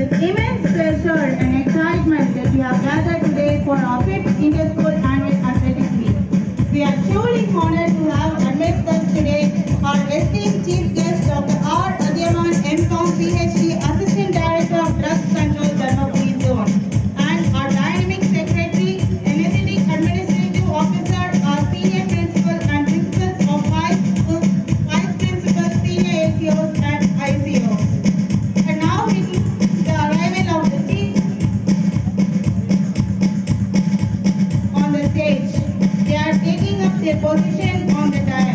with immense pleasure and excitement that we have gathered today for our 5th Inter-School Annual Athletic Meet. We are truly honored to have amidst us today our esteemed Chief Guest Dr. R. Adhyaman, M.Com, PhD, Assistant Director of Drugs Control, Dharmapuri Zone, and our dynamic Secretary, Energetic Administrative Officer, our Senior Principal and Principals of High School, Vice Principals, Senior ACOs and ICOs. And now with the arrival of the chief on the stage, they are taking up their position on the dais.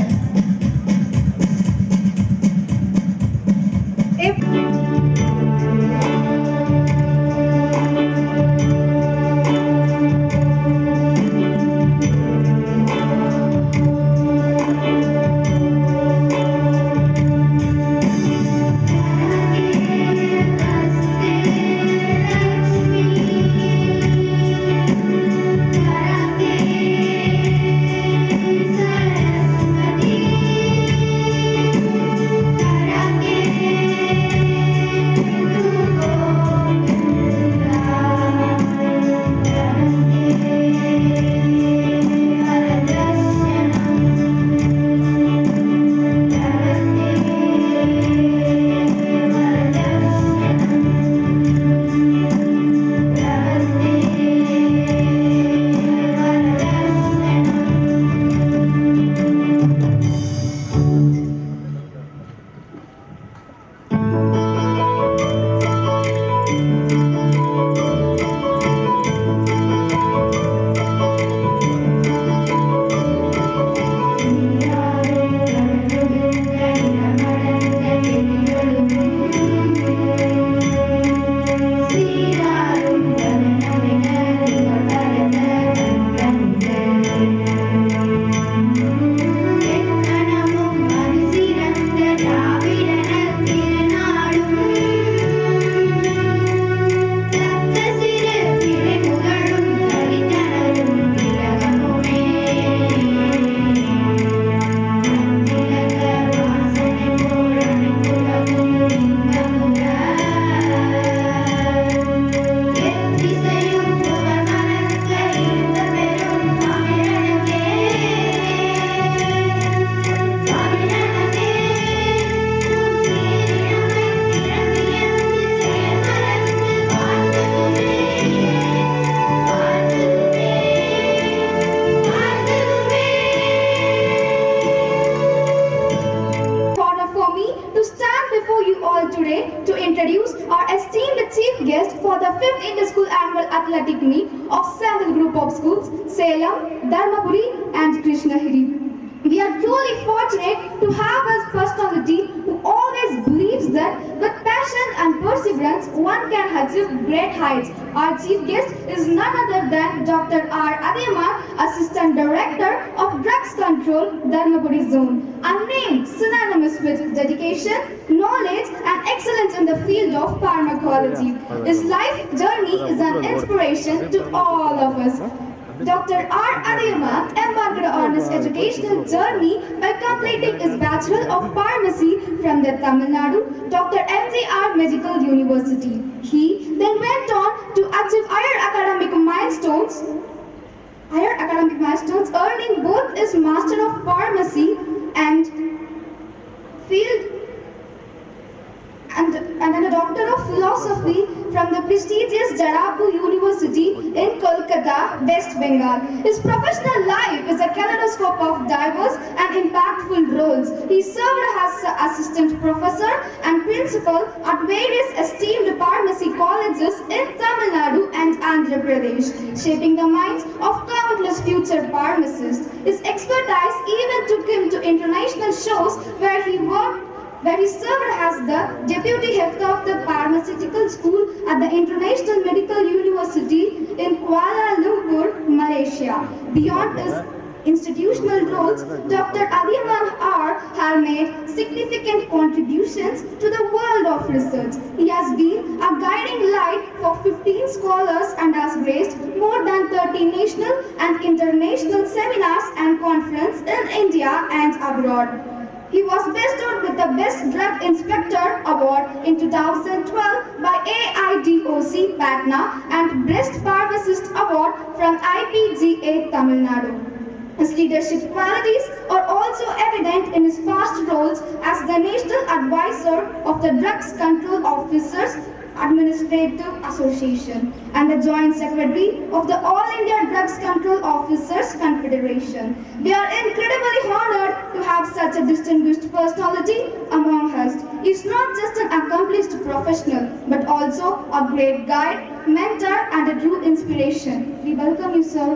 To introduce our esteemed chief guest for the 5th Inter-School Annual Athletic Meet of Sandal Group of Schools, Salem, Dharmapuri and Krishnagiri. We are truly fortunate to have as personality who always believes that with passion and perseverance one can achieve great heights. Our chief guest is none other than Dr. R. Adhyaman, Assistant Director of Drugs Control, Dharmapuri Zone. A name synonymous with dedication, knowledge and excellence in the field of pharmacology. His life journey is an inspiration to all of us. Dr. R. Adhyaman embarked on his educational journey by completing his Bachelor of Pharmacy from the Tamil Nadu Dr. MGR Medical University. He then went on to achieve higher academic milestones, earning both his Master of Pharmacy and a Doctor of Philosophy from the prestigious Jadavpur University in Kolkata, West Bengal. His professional life is a kaleidoscope of diverse and impactful roles. He served as assistant professor and principal at various esteemed pharmacy colleges in Tamil Nadu and Andhra Pradesh, shaping the minds of countless future pharmacists. His expertise even took him to international shows where he served as the Deputy Head of the Pharmaceutical School at the International Medical University in Kuala Lumpur, Malaysia. Beyond his institutional roles, Dr. Adhyaman R. has made significant contributions to the world of research. He has been a guiding light for 15 scholars and has graced more than 30 national and international seminars and conferences in India and abroad. He was bestowed with the Best Drug Inspector Award in 2012 by AIDOC Patna and Best Pharmacist Award from IPGA Tamil Nadu. His leadership qualities are also evident in his past roles as the National Advisor of the Drugs Control Officers Administrative Association and the Joint Secretary of the All India Drugs Control Officers Confederation. We are incredibly honored to have such a distinguished personality among us. He is not just an accomplished professional, but also a great guide, mentor, and a true inspiration. We welcome you, sir.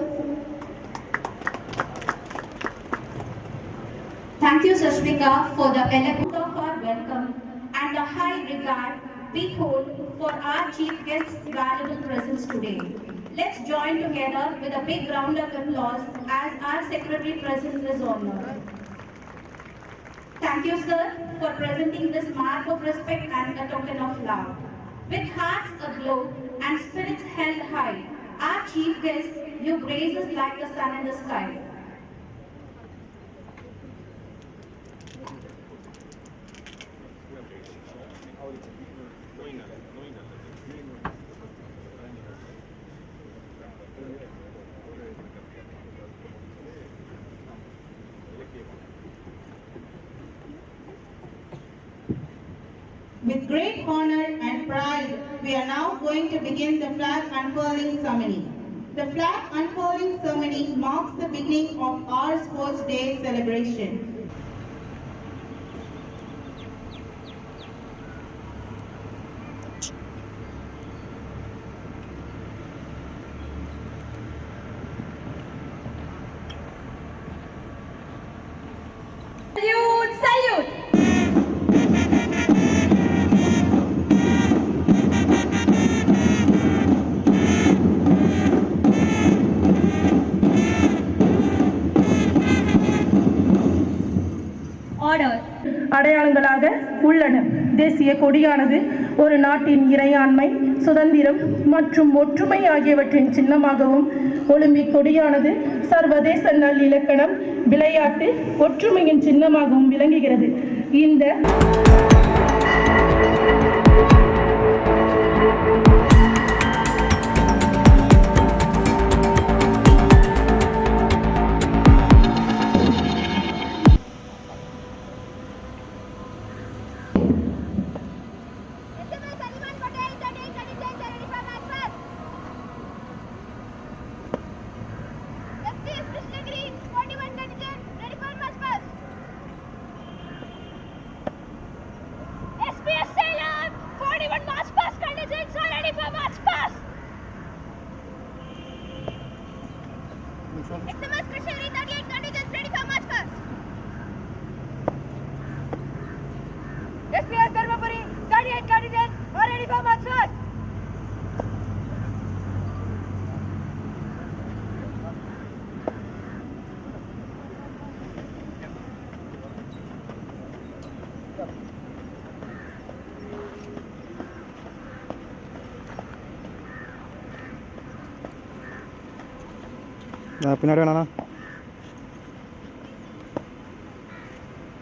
Thank you, Sashmika, for the eloquence of our welcome and the high regard we hold for our chief guest's valuable presence today. Let's join together with a big round of applause as our secretary presents this honor. Thank you, sir, for presenting this mark of respect and a token of love. With hearts aglow and spirits held high, our chief guest, you grace us like the sun in the sky. With great honor and pride, we are now going to begin the flag unfurling ceremony. The flag unfurling ceremony marks the beginning of our Sports Day celebration. Salute! Salute! அடையாளங்களாக உள்ளன. தேசிய கொடியானது ஒரு நாட்டின் இறையாண்மை, சுதந்திரம் மற்றும் ஒற்றுமை ஆகியவற்றின் சின்னமாகவும், Olympic கொடியானது சர்வதேச நல்லிலக்கணம், விளையாட்டு ஒற்றுமையின் சின்னமாகவும் விளங்குகிறது. இந்த SMS Krishnagiri 38 contingents ready for march past. SPS Dharmapuri 38 contingents are ready for march past. பின்னாடி வேணாண்ணா.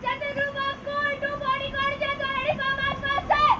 General group of school 240 contingents are ready for march past, sir.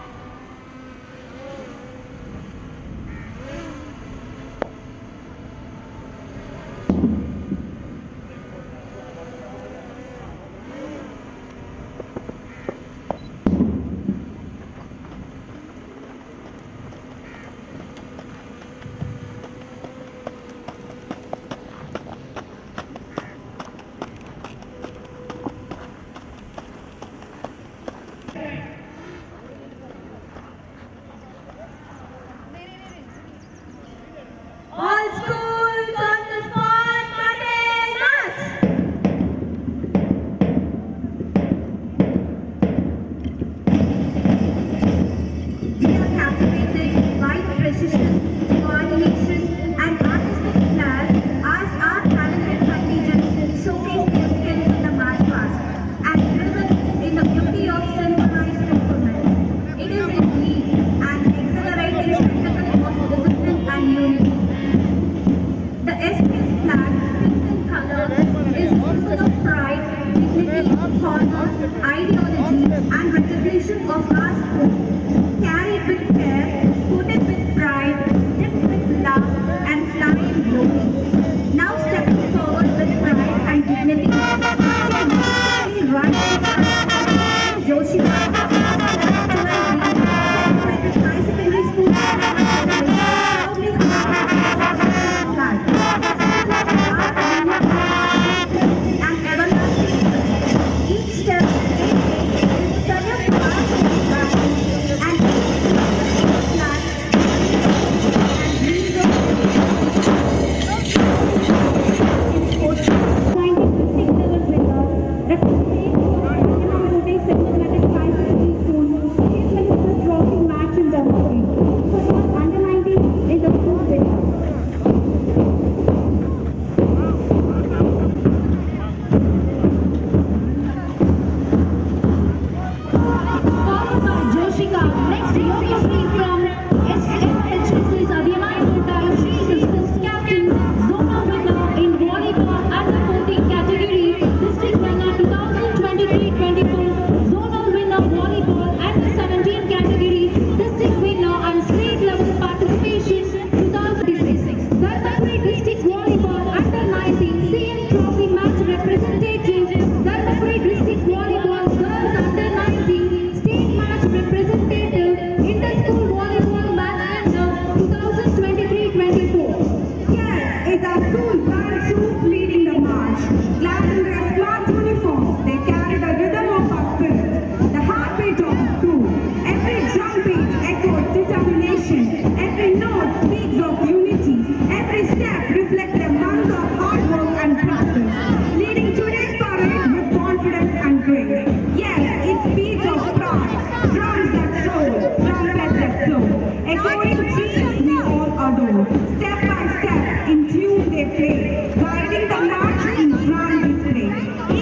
heartbeat echoes determination. Every note speaks of unity. Every step reflects a month of hard work and practice, leading today's parade with confidence and grace. Yes, it speaks of pride, drums that roll, trumpets that flow, echoing dreams we all adore. Step by step, in tune they play, guiding the march in grand display.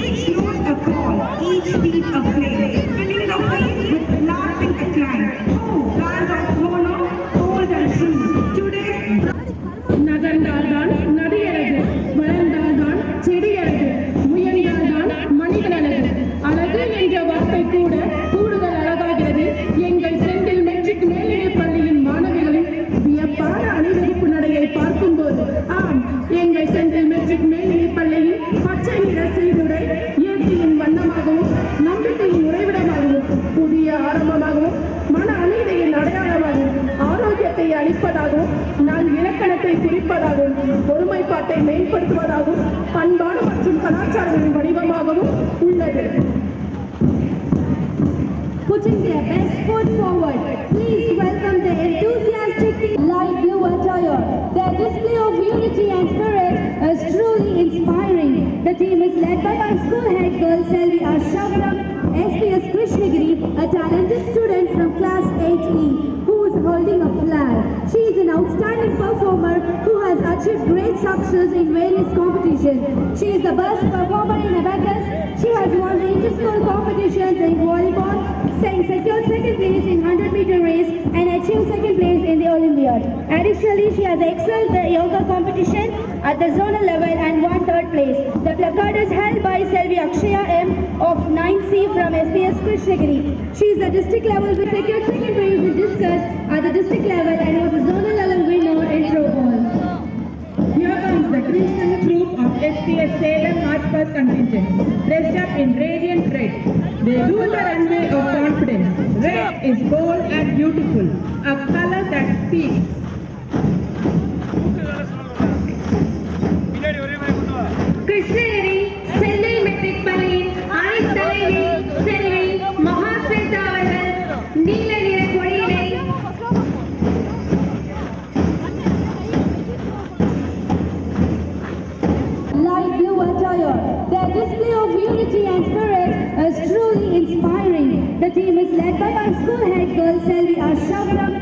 Each note a call, each beat a flame, filling the waves with lasting acclaim. Oh, band of mono, old and true. Today's நகர்ந்தால்தான் நதி அழகு, வளர்ந்தால்தான் செடி அழகு, முயன்றால்தான் மனிதன் அழகு. அழகு என்ற வார்த்தை கூட கூடுதல் அழகாகிறது. எங்கள் செந்தில் மெட்ரிக் மேல்நிலைப் பள்ளியின் மாணவிகளின் வியப்பான அணிவகுப்பு நடையை பார்க்கும்போது, ஆம், எங்கள் செந்தில் மெட்ரிக் மேல்நிலைப் பள்ளியின் பச்சை நிற சீருடை இயற்கையின் வண்ணமாகவும் நம்பிக்கையின் உறைவிடமாகவும் புதிய ஆரம்பமாகவும் மன அமைதியின் அடையாளமாகவும் ஆரோக்கியத்தை அளிப்பதாகவும் நான் இலக்கணத்தை குறிப்பதாகவும் ஒருமைப்பாட்டை மேம்படுத்துவதாகவும் பண்பாடு மற்றும் கலாச்சாரங்களின் வடிவமாகவும் உள்ளது. Putting their best foot forward, please welcome the enthusiastic light blue attire. Their display of unity and spirit is truly inspiring. The team is led by my school head girl Selvi Ashavram, SPS Krishnagiri, a talented student from class 8E who is holding a flag. She is an outstanding performer who has achieved great success in various competitions. She is the best performer in abacus. She has won the inter-school competitions in volleyball, secured second place in 100-meter race and achieved second place in the Olympiad. Additionally, she has excelled the yoga competition at the zonal level and won third place. The placard is held by Selvi Akshaya M of 9C from SPS Krishnagiri. She is the district level with secured second place in discus at the district level and was a zonal level winner in throwball. Here comes the crimson troop of SPS Salem March Past contingent, dressed up in radiant red. They do the runway of confidence. Red is bold and beautiful, a color that speaks. Krishnagiri Senthil matric பள்ளியின் அனைத்தலைவி செல்வி மகாஸ்வேதா அவர்கள் நீல நிற கொடியினை light blue attire. Their display of unity and spirit is truly inspiring. The team is led by my school head girl Selvi Ashavram,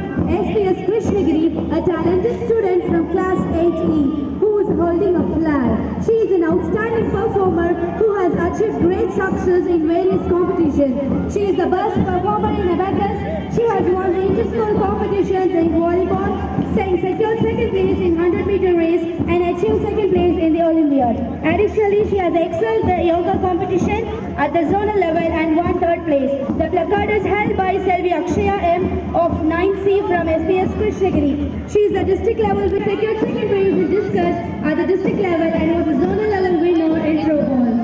SPS Krishnagiri, a talented student from class 8E who is holding a flag. She is an outstanding performer who has achieved great success in various competitions. She is the best performer in abacus. She has won the inter-school competitions in volleyball, secured second place in 100-meter race and achieved second place in the Olympiad. Additionally, she has excelled the yoga competition at the zonal level and won third place. The placard is held by Selvi Akshaya M of 9C from SPS Krishnagiri. She is the district level with secured second place in discus at the district level and was a zonal level winner in throwball.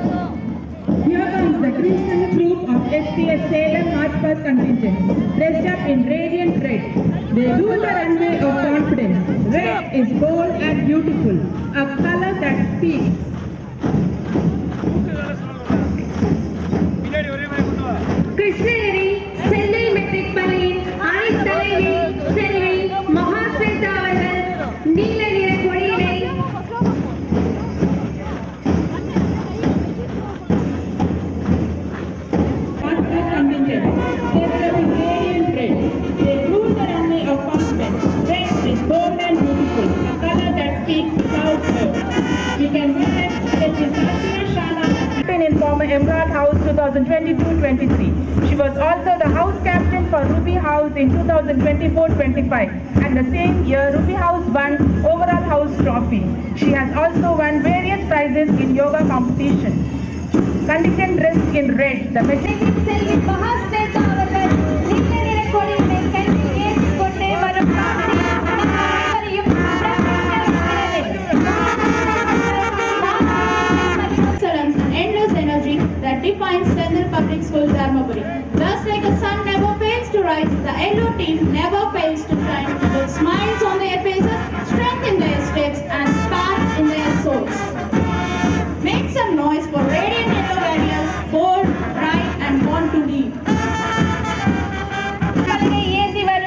Here comes the crimson troop of SPS Salem March Past contingent, dressed up in radiant red. They do the runway of confidence. Red is bold and beautiful, a color that speaks. Krishnagiri Senthil matric பள்ளியின் அனைத்தலைவி செல்வி மகாஸ்வேதா அவர்கள் நீல நிற கொடியினை Contingent, dressed up in radiant red. They do the runway of confidence. Red is bold and beautiful, a color that speaks without words. We can witness Informer Emerald House 2022-23. She was also the house captain for Ruby House in 2024-25 and the same year Ruby House won overall house trophy. She has also won various prizes in yoga competition. Contingent dressed in red, the metric செல்வி மகாஸ்வேதா அவர்கள் நீல நிற கொடியினை கையில் ஏந்திக் கொண்டே வரும் காட்சி அனைவரையும் Excellence and endless energy that defines Sendil Public School Dharmapuri. Just like the sun never fails to rise, the yellow team never fails to shine with smiles on their faces, strength in their steps and spark in their souls. Make some noise for radiant yellow warriors, bold, bright and born to lead. ஏந்தி வரும்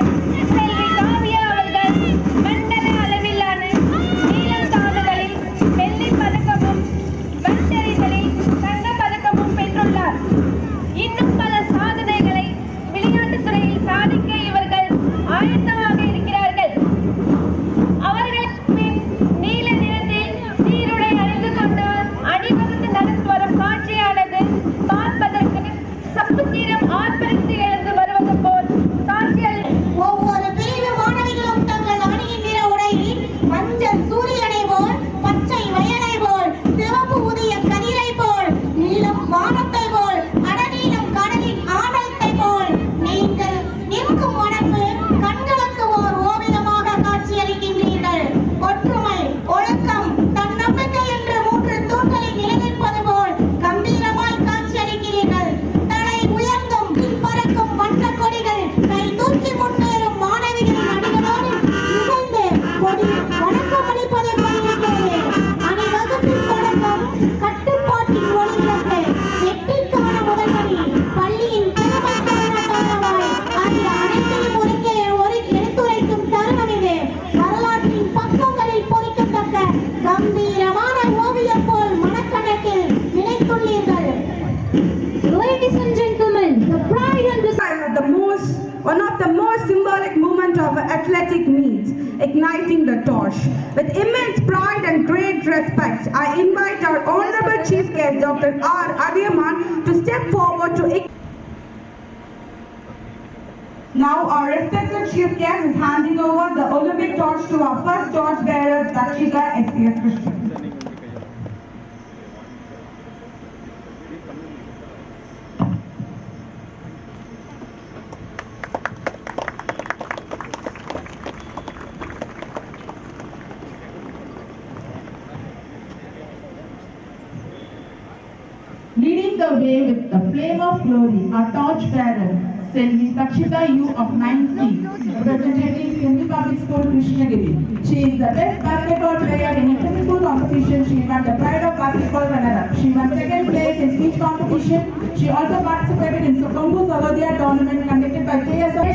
athletic meet, igniting the torch. With immense pride and great respect, I invite our Honorable Chief Guest, Dr. R. Adiyaman, to step forward to Now our respected Chief Guest is handing over the Olympic torch to our first torch bearer, Dakshika STS Christian. Leading the way with the flame of glory, our torchbearer, Selvi Dakshita U of 9C, representing Sindhu Public School, Krishnagiri. She is the best basketball player in inter-school competition. She won the Pride of Basketball runner-up. She won second place in speech competition. She also participated in Sukumbu Savodia tournament conducted by KSR.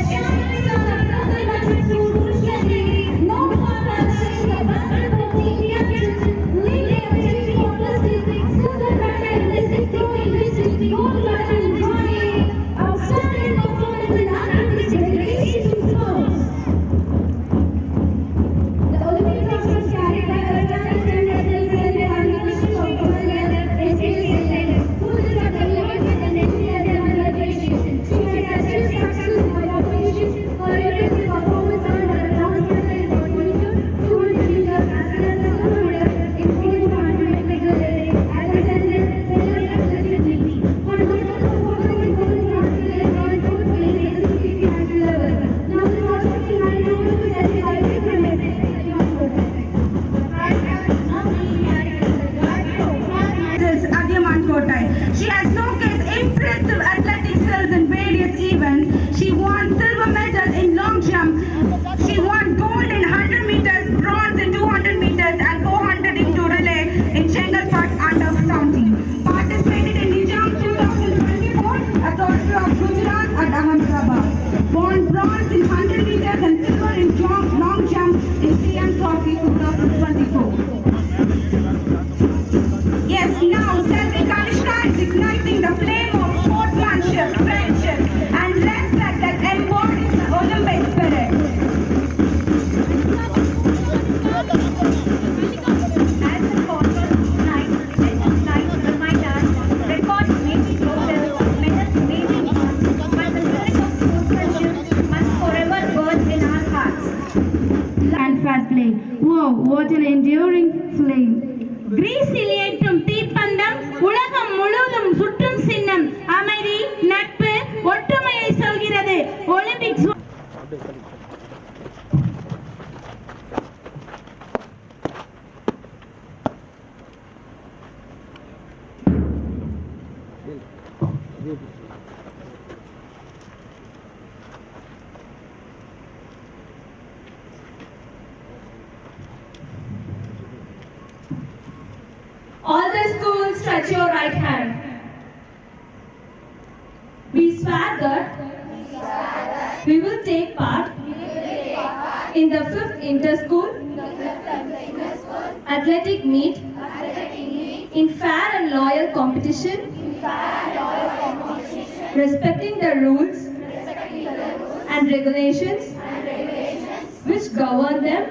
She has showcased impressive athletic skills in various events. She won silver medal in long jump. She won gold in 100 meters, bronze in 200 meters and 400 into relay in Chengalpat under County. Participated in Nizam 2024 Authority of Gujarat at Ahmedabad. Won bronze in 100 meters and silver in long jump in CM Trophy 2024. Yes, now Selvi Kanishka is igniting the flame of sportsmanship, friendship, and respect that embodies the Olympic spirit. As the former night, reminders, records may be broken, medals may be won, but the spirit of sportsmanship must forever burn in our hearts. And fair play. Wow, what an enduring flame. கிரீஸில் ஏற்றும் தீப்பந்தம் உலகம் முழுவதும் சுற்றும் சின்னம் அமைதி நட்பு ஒற்றுமையை சொல்கிறது Olympics All the schools stretch your right hand. We swear that we will take part in the 5th inter-school athletic meet in fair and loyal competition, respecting the rules and regulations which govern them,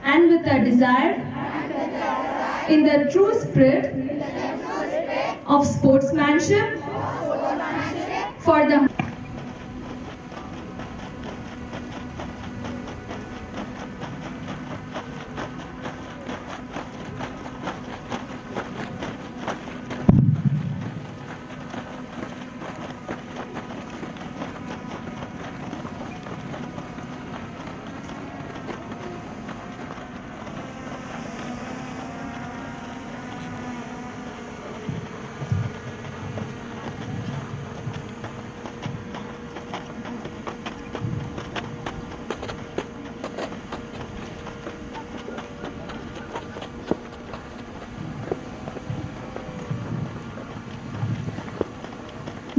and with a desire in the true spirit of sportsmanship for the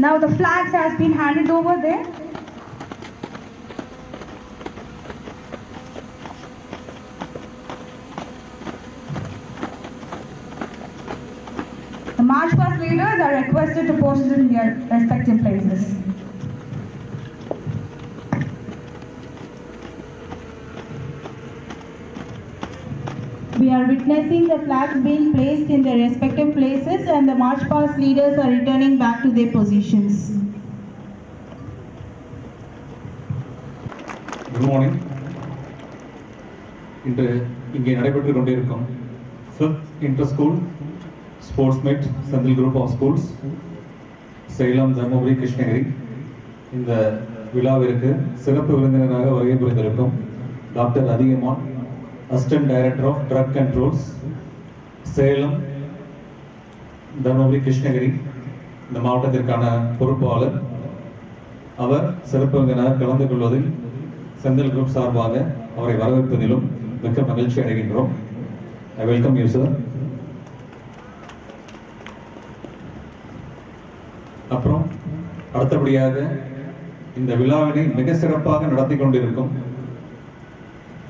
Now the flags has been handed over there. The march past leaders are requested to post it in their respective places. We are witnessing the flags being placed in their respective places and the march past leaders are returning back to their positions. Good morning. இன்று இங்கே நடைபெற்று கொண்டிருக்கும் 5th Inter-School Sports Meet Senthil group of schools Salem, Dharmapuri, Krishnagiri இந்த விழாவிற்கு சிறப்பு விருந்தினராக வருகை புரிந்திருக்கும் doctor Athiyaman, assistant director of drug controls, Salem, Dharmapuri, Krishnagiri இந்த மாவட்டத்திற்கான பொறுப்பாளர். அவர் சிறப்பு விருந்தினர் கலந்து கொள்வதில் செந்தில் குரூப் சார்பாக அவரை வரவேற்பதிலும் மிக்க மகிழ்ச்சி அடைகின்றோம். I welcome you sir. அப்புறம் அடுத்தபடியாக இந்த விழாவினை மிக சிறப்பாக நடத்தி கொண்டிருக்கும்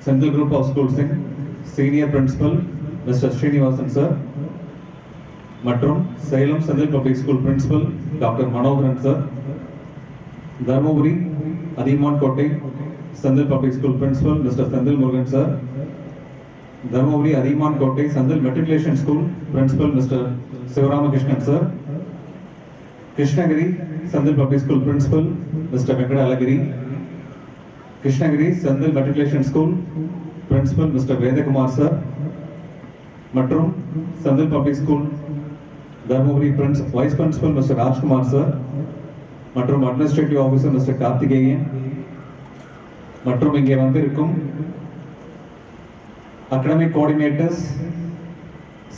செந்தில் குரூப் ஆஃப் ஸ்கூல்ஸின் senior principal mister Srinivasan sir மற்றும் Salem Senthil public school principal doctor Manoharan sir, Dharmapuri Athiyaman Kottai Senthil public school principal mister Senthil Murugan sir, Dharmapuri Athiyaman Kottai Senthil matriculation school principal mister Sivaramakrishnan sir, Krishnagiri Senthil public school principal mister Venkata அழகிரி, Krishnagiri Senthil matriculation school principal mister வேதகுமார் sir மற்றும் Senthil public school Dharmapuri vice principal mister Rajkumar sir மற்றும் administrative officer mister Karthikeyan மற்றும் இங்கே வந்திருக்கும் academic coordinators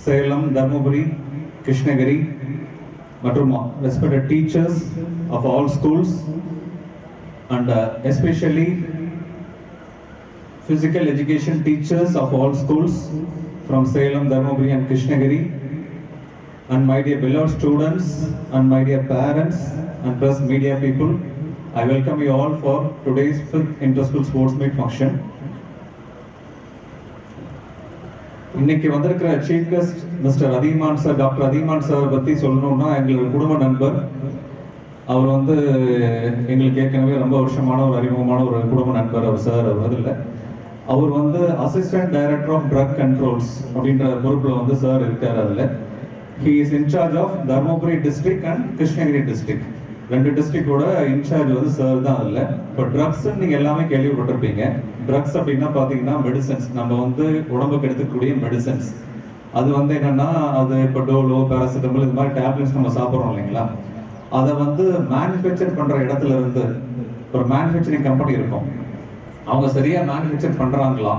Salem, Dharmapuri, Krishnagiri மற்றும் respected teachers of all schools and especially physical education teachers of all schools from Salem, Dharmaburi and Krishnagiri, and my dear beloved students and my dear parents and press media people, I welcome you all for today's 5th Inter-School Sports Meet function. இன்னைக்கு வந்திருக்கிற chief guest mister Athiyaman sir. Doctor Athiyaman sir பற்றி சொல்லணும்னா எங்களோட குடும்ப நண்பர். அவர் வந்து எங்களுக்கு ஏற்கனவே ரொம்ப வருஷமான ஒரு அறிமுகமான ஒரு குடும்ப நண்பர். அவர் சார் அவர் இல்லை, அவர் வந்து assistant director of drug controls அப்படின்ற பொறுப்பில் வந்து சார் இருக்கார். அதில் he is incharge of Dharmapuri district and Krishnagiri district, 2 டிஸ்ட்ரிக்டோட இன்சார்ஜ் வந்து சார் தான். அதில் இப்போ ட்ரக்ஸ் நீங்கள் எல்லாமே கேள்விப்பட்டிருப்பீங்க. ட்ரக்ஸ் அப்படின்னா பார்த்தீங்கன்னா மெடிசன்ஸ், நம்ம வந்து உடம்புக்கு எடுத்துக்கூடிய மெடிசன்ஸ். அது வந்து என்னன்னா, அது இப்போ டோலோ, பேராசிட்டமால் இது மாதிரி டேப்லெட்ஸ் நம்ம சாப்பிட்றோம் இல்லைங்களா, அதை வந்து மேனுஃபேக்சர் பண்ணுற இடத்துல இருந்து ஒரு மேனுஃபேக்சரிங் கம்பெனி இருக்கும், அவங்க சரியாக மேனுஃபேக்சர் பண்ணுறாங்களா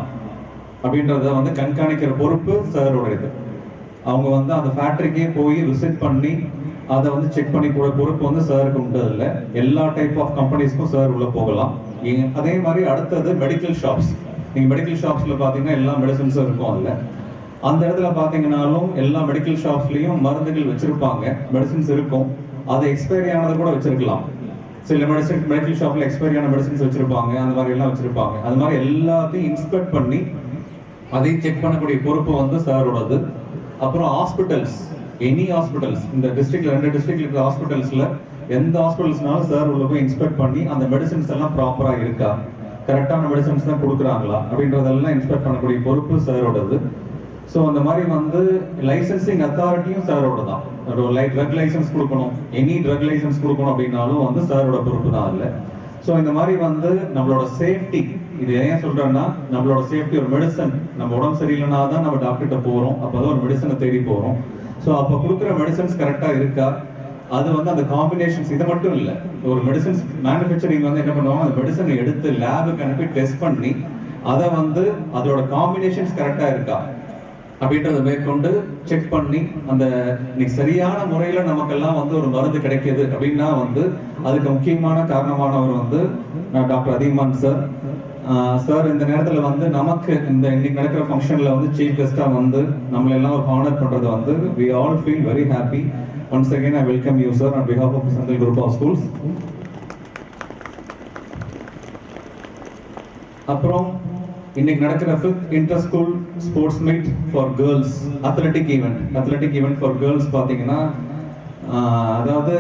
அப்படின்றத வந்து கண்காணிக்கிற பொறுப்பு சாரோட இது. அவங்க வந்து அந்த ஃபேக்ட்ரிக்கே போய் விசிட் பண்ணி அதை வந்து செக் பண்ணி கூட பொறுப்பு வந்து சாருக்கு உண்டு. இல்லை எல்லா டைப் ஆஃப் கம்பெனிஸ்க்கும் சார் உள்ள போகலாம். அதே மாதிரி அடுத்தது மெடிக்கல் ஷாப்ஸ். நீங்கள் மெடிக்கல் ஷாப்ஸில் பார்த்தீங்கன்னா எல்லா மெடிசன்ஸும் இருக்கும். அதில் அந்த இடத்துல பார்த்தீங்கன்னாலும் எல்லா மெடிக்கல் ஷாப்ஸ்லேயும் மருந்துகள் வச்சுருப்பாங்க, மெடிசன்ஸ் இருக்கும். அது எக்ஸ்பைரி ஆனதை கூட வச்சுருக்கலாம். சில மெடிக்கல் ஷாப்பில் எக்ஸ்பைரி ஆன மெடிசன்ஸ் வச்சுருப்பாங்க, அந்த மாதிரி எல்லாம் வச்சுருப்பாங்க. அது மாதிரி எல்லாத்தையும் இன்ஸ்பெக்ட் பண்ணி அதையும் செக் பண்ணக்கூடிய பொறுப்பு வந்து சாரோடது. அப்புறம் ஹாஸ்பிட்டல்ஸ், எனி ஹாஸ்பிட்டல்ஸ், இந்த டிஸ்ட்ரிக்ட்ல 2 டிஸ்ட்ரிக்ட்ல இருக்கிற ஹாஸ்பிட்டல்ஸ்ல எந்த ஹாஸ்பிட்டல்ஸ்னாலும் சார் உள்ள போய் இன்ஸ்பெக்ட் பண்ணி அந்த மெடிசன்ஸ் எல்லாம் ப்ராப்பரா இருக்கா, கரெக்டான மெடிசன்ஸ் தான் கொடுக்குறாங்களா அப்படின்றதெல்லாம் இன்ஸ்பெக்ட் பண்ணக்கூடிய பொறுப்பு சாரோடது. ஸோ அந்த மாதிரி வந்து லைசன்சிங் அத்தாரிட்டியும் சாரோட தான். ட்ரக் லைசன்ஸ் கொடுக்கணும், எனி ட்ரக் லைசன்ஸ் கொடுக்கணும் அப்படின்னாலும் வந்து சாரோட பொறுப்பு தான் இல்லை. ஸோ இந்த மாதிரி வந்து நம்மளோட சேஃப்டி, இது ஏன் சொல்றேன்னா, நம்மளோட சேஃப்டி, ஒரு மெடிசன் நம்ம உடம்பு சரியில்லைனா தான் நம்ம டாக்டர்கிட்ட போகிறோம், அப்போதான் ஒரு மெடிசனை தேடி போகிறோம். ஸோ அப்போ கொடுக்குற மெடிசன்ஸ் கரெக்டாக இருக்கா, அது வந்து அந்த காம்பினேஷன்ஸ், இது மட்டும் இல்லை, ஒரு மெடிசன்ஸ் மேனுஃபேக்சரிங் வந்து என்ன பண்ணுவாங்க, அந்த மெடிசனை எடுத்து லேபுக்கு அனுப்பி டெஸ்ட் பண்ணி அதை வந்து அதோட காம்பினேஷன்ஸ் கரெக்டாக இருக்கா அப்படின்றத மேற்கொண்டு செக் பண்ணி அந்த இன்னைக்கு சரியான முறையில் நமக்கெல்லாம் வந்து ஒரு மருந்து கிடைக்கிது அப்படின்னா வந்து அதுக்கு முக்கியமான காரணமானவர் வந்து டாக்டர் அதியமான் சார். சார் இந்த நேரத்தில் வந்து நமக்கு இந்த இன்னைக்கு நடக்கிற ஃபங்க்ஷனில் வந்து சீஃப் கெஸ்டாக வந்து நம்மளெல்லாம் ஒரு ஹானர் பண்ணுறது வந்து we all feel very happy. Once again I welcome you sir on behalf of Sandil Group of Schools. அப்புறம் இன்னைக்கு நடக்கிற 5th Inter-School Sports Meet for Girls athletic event for girls பார்த்தீங்கன்னா, அதாவது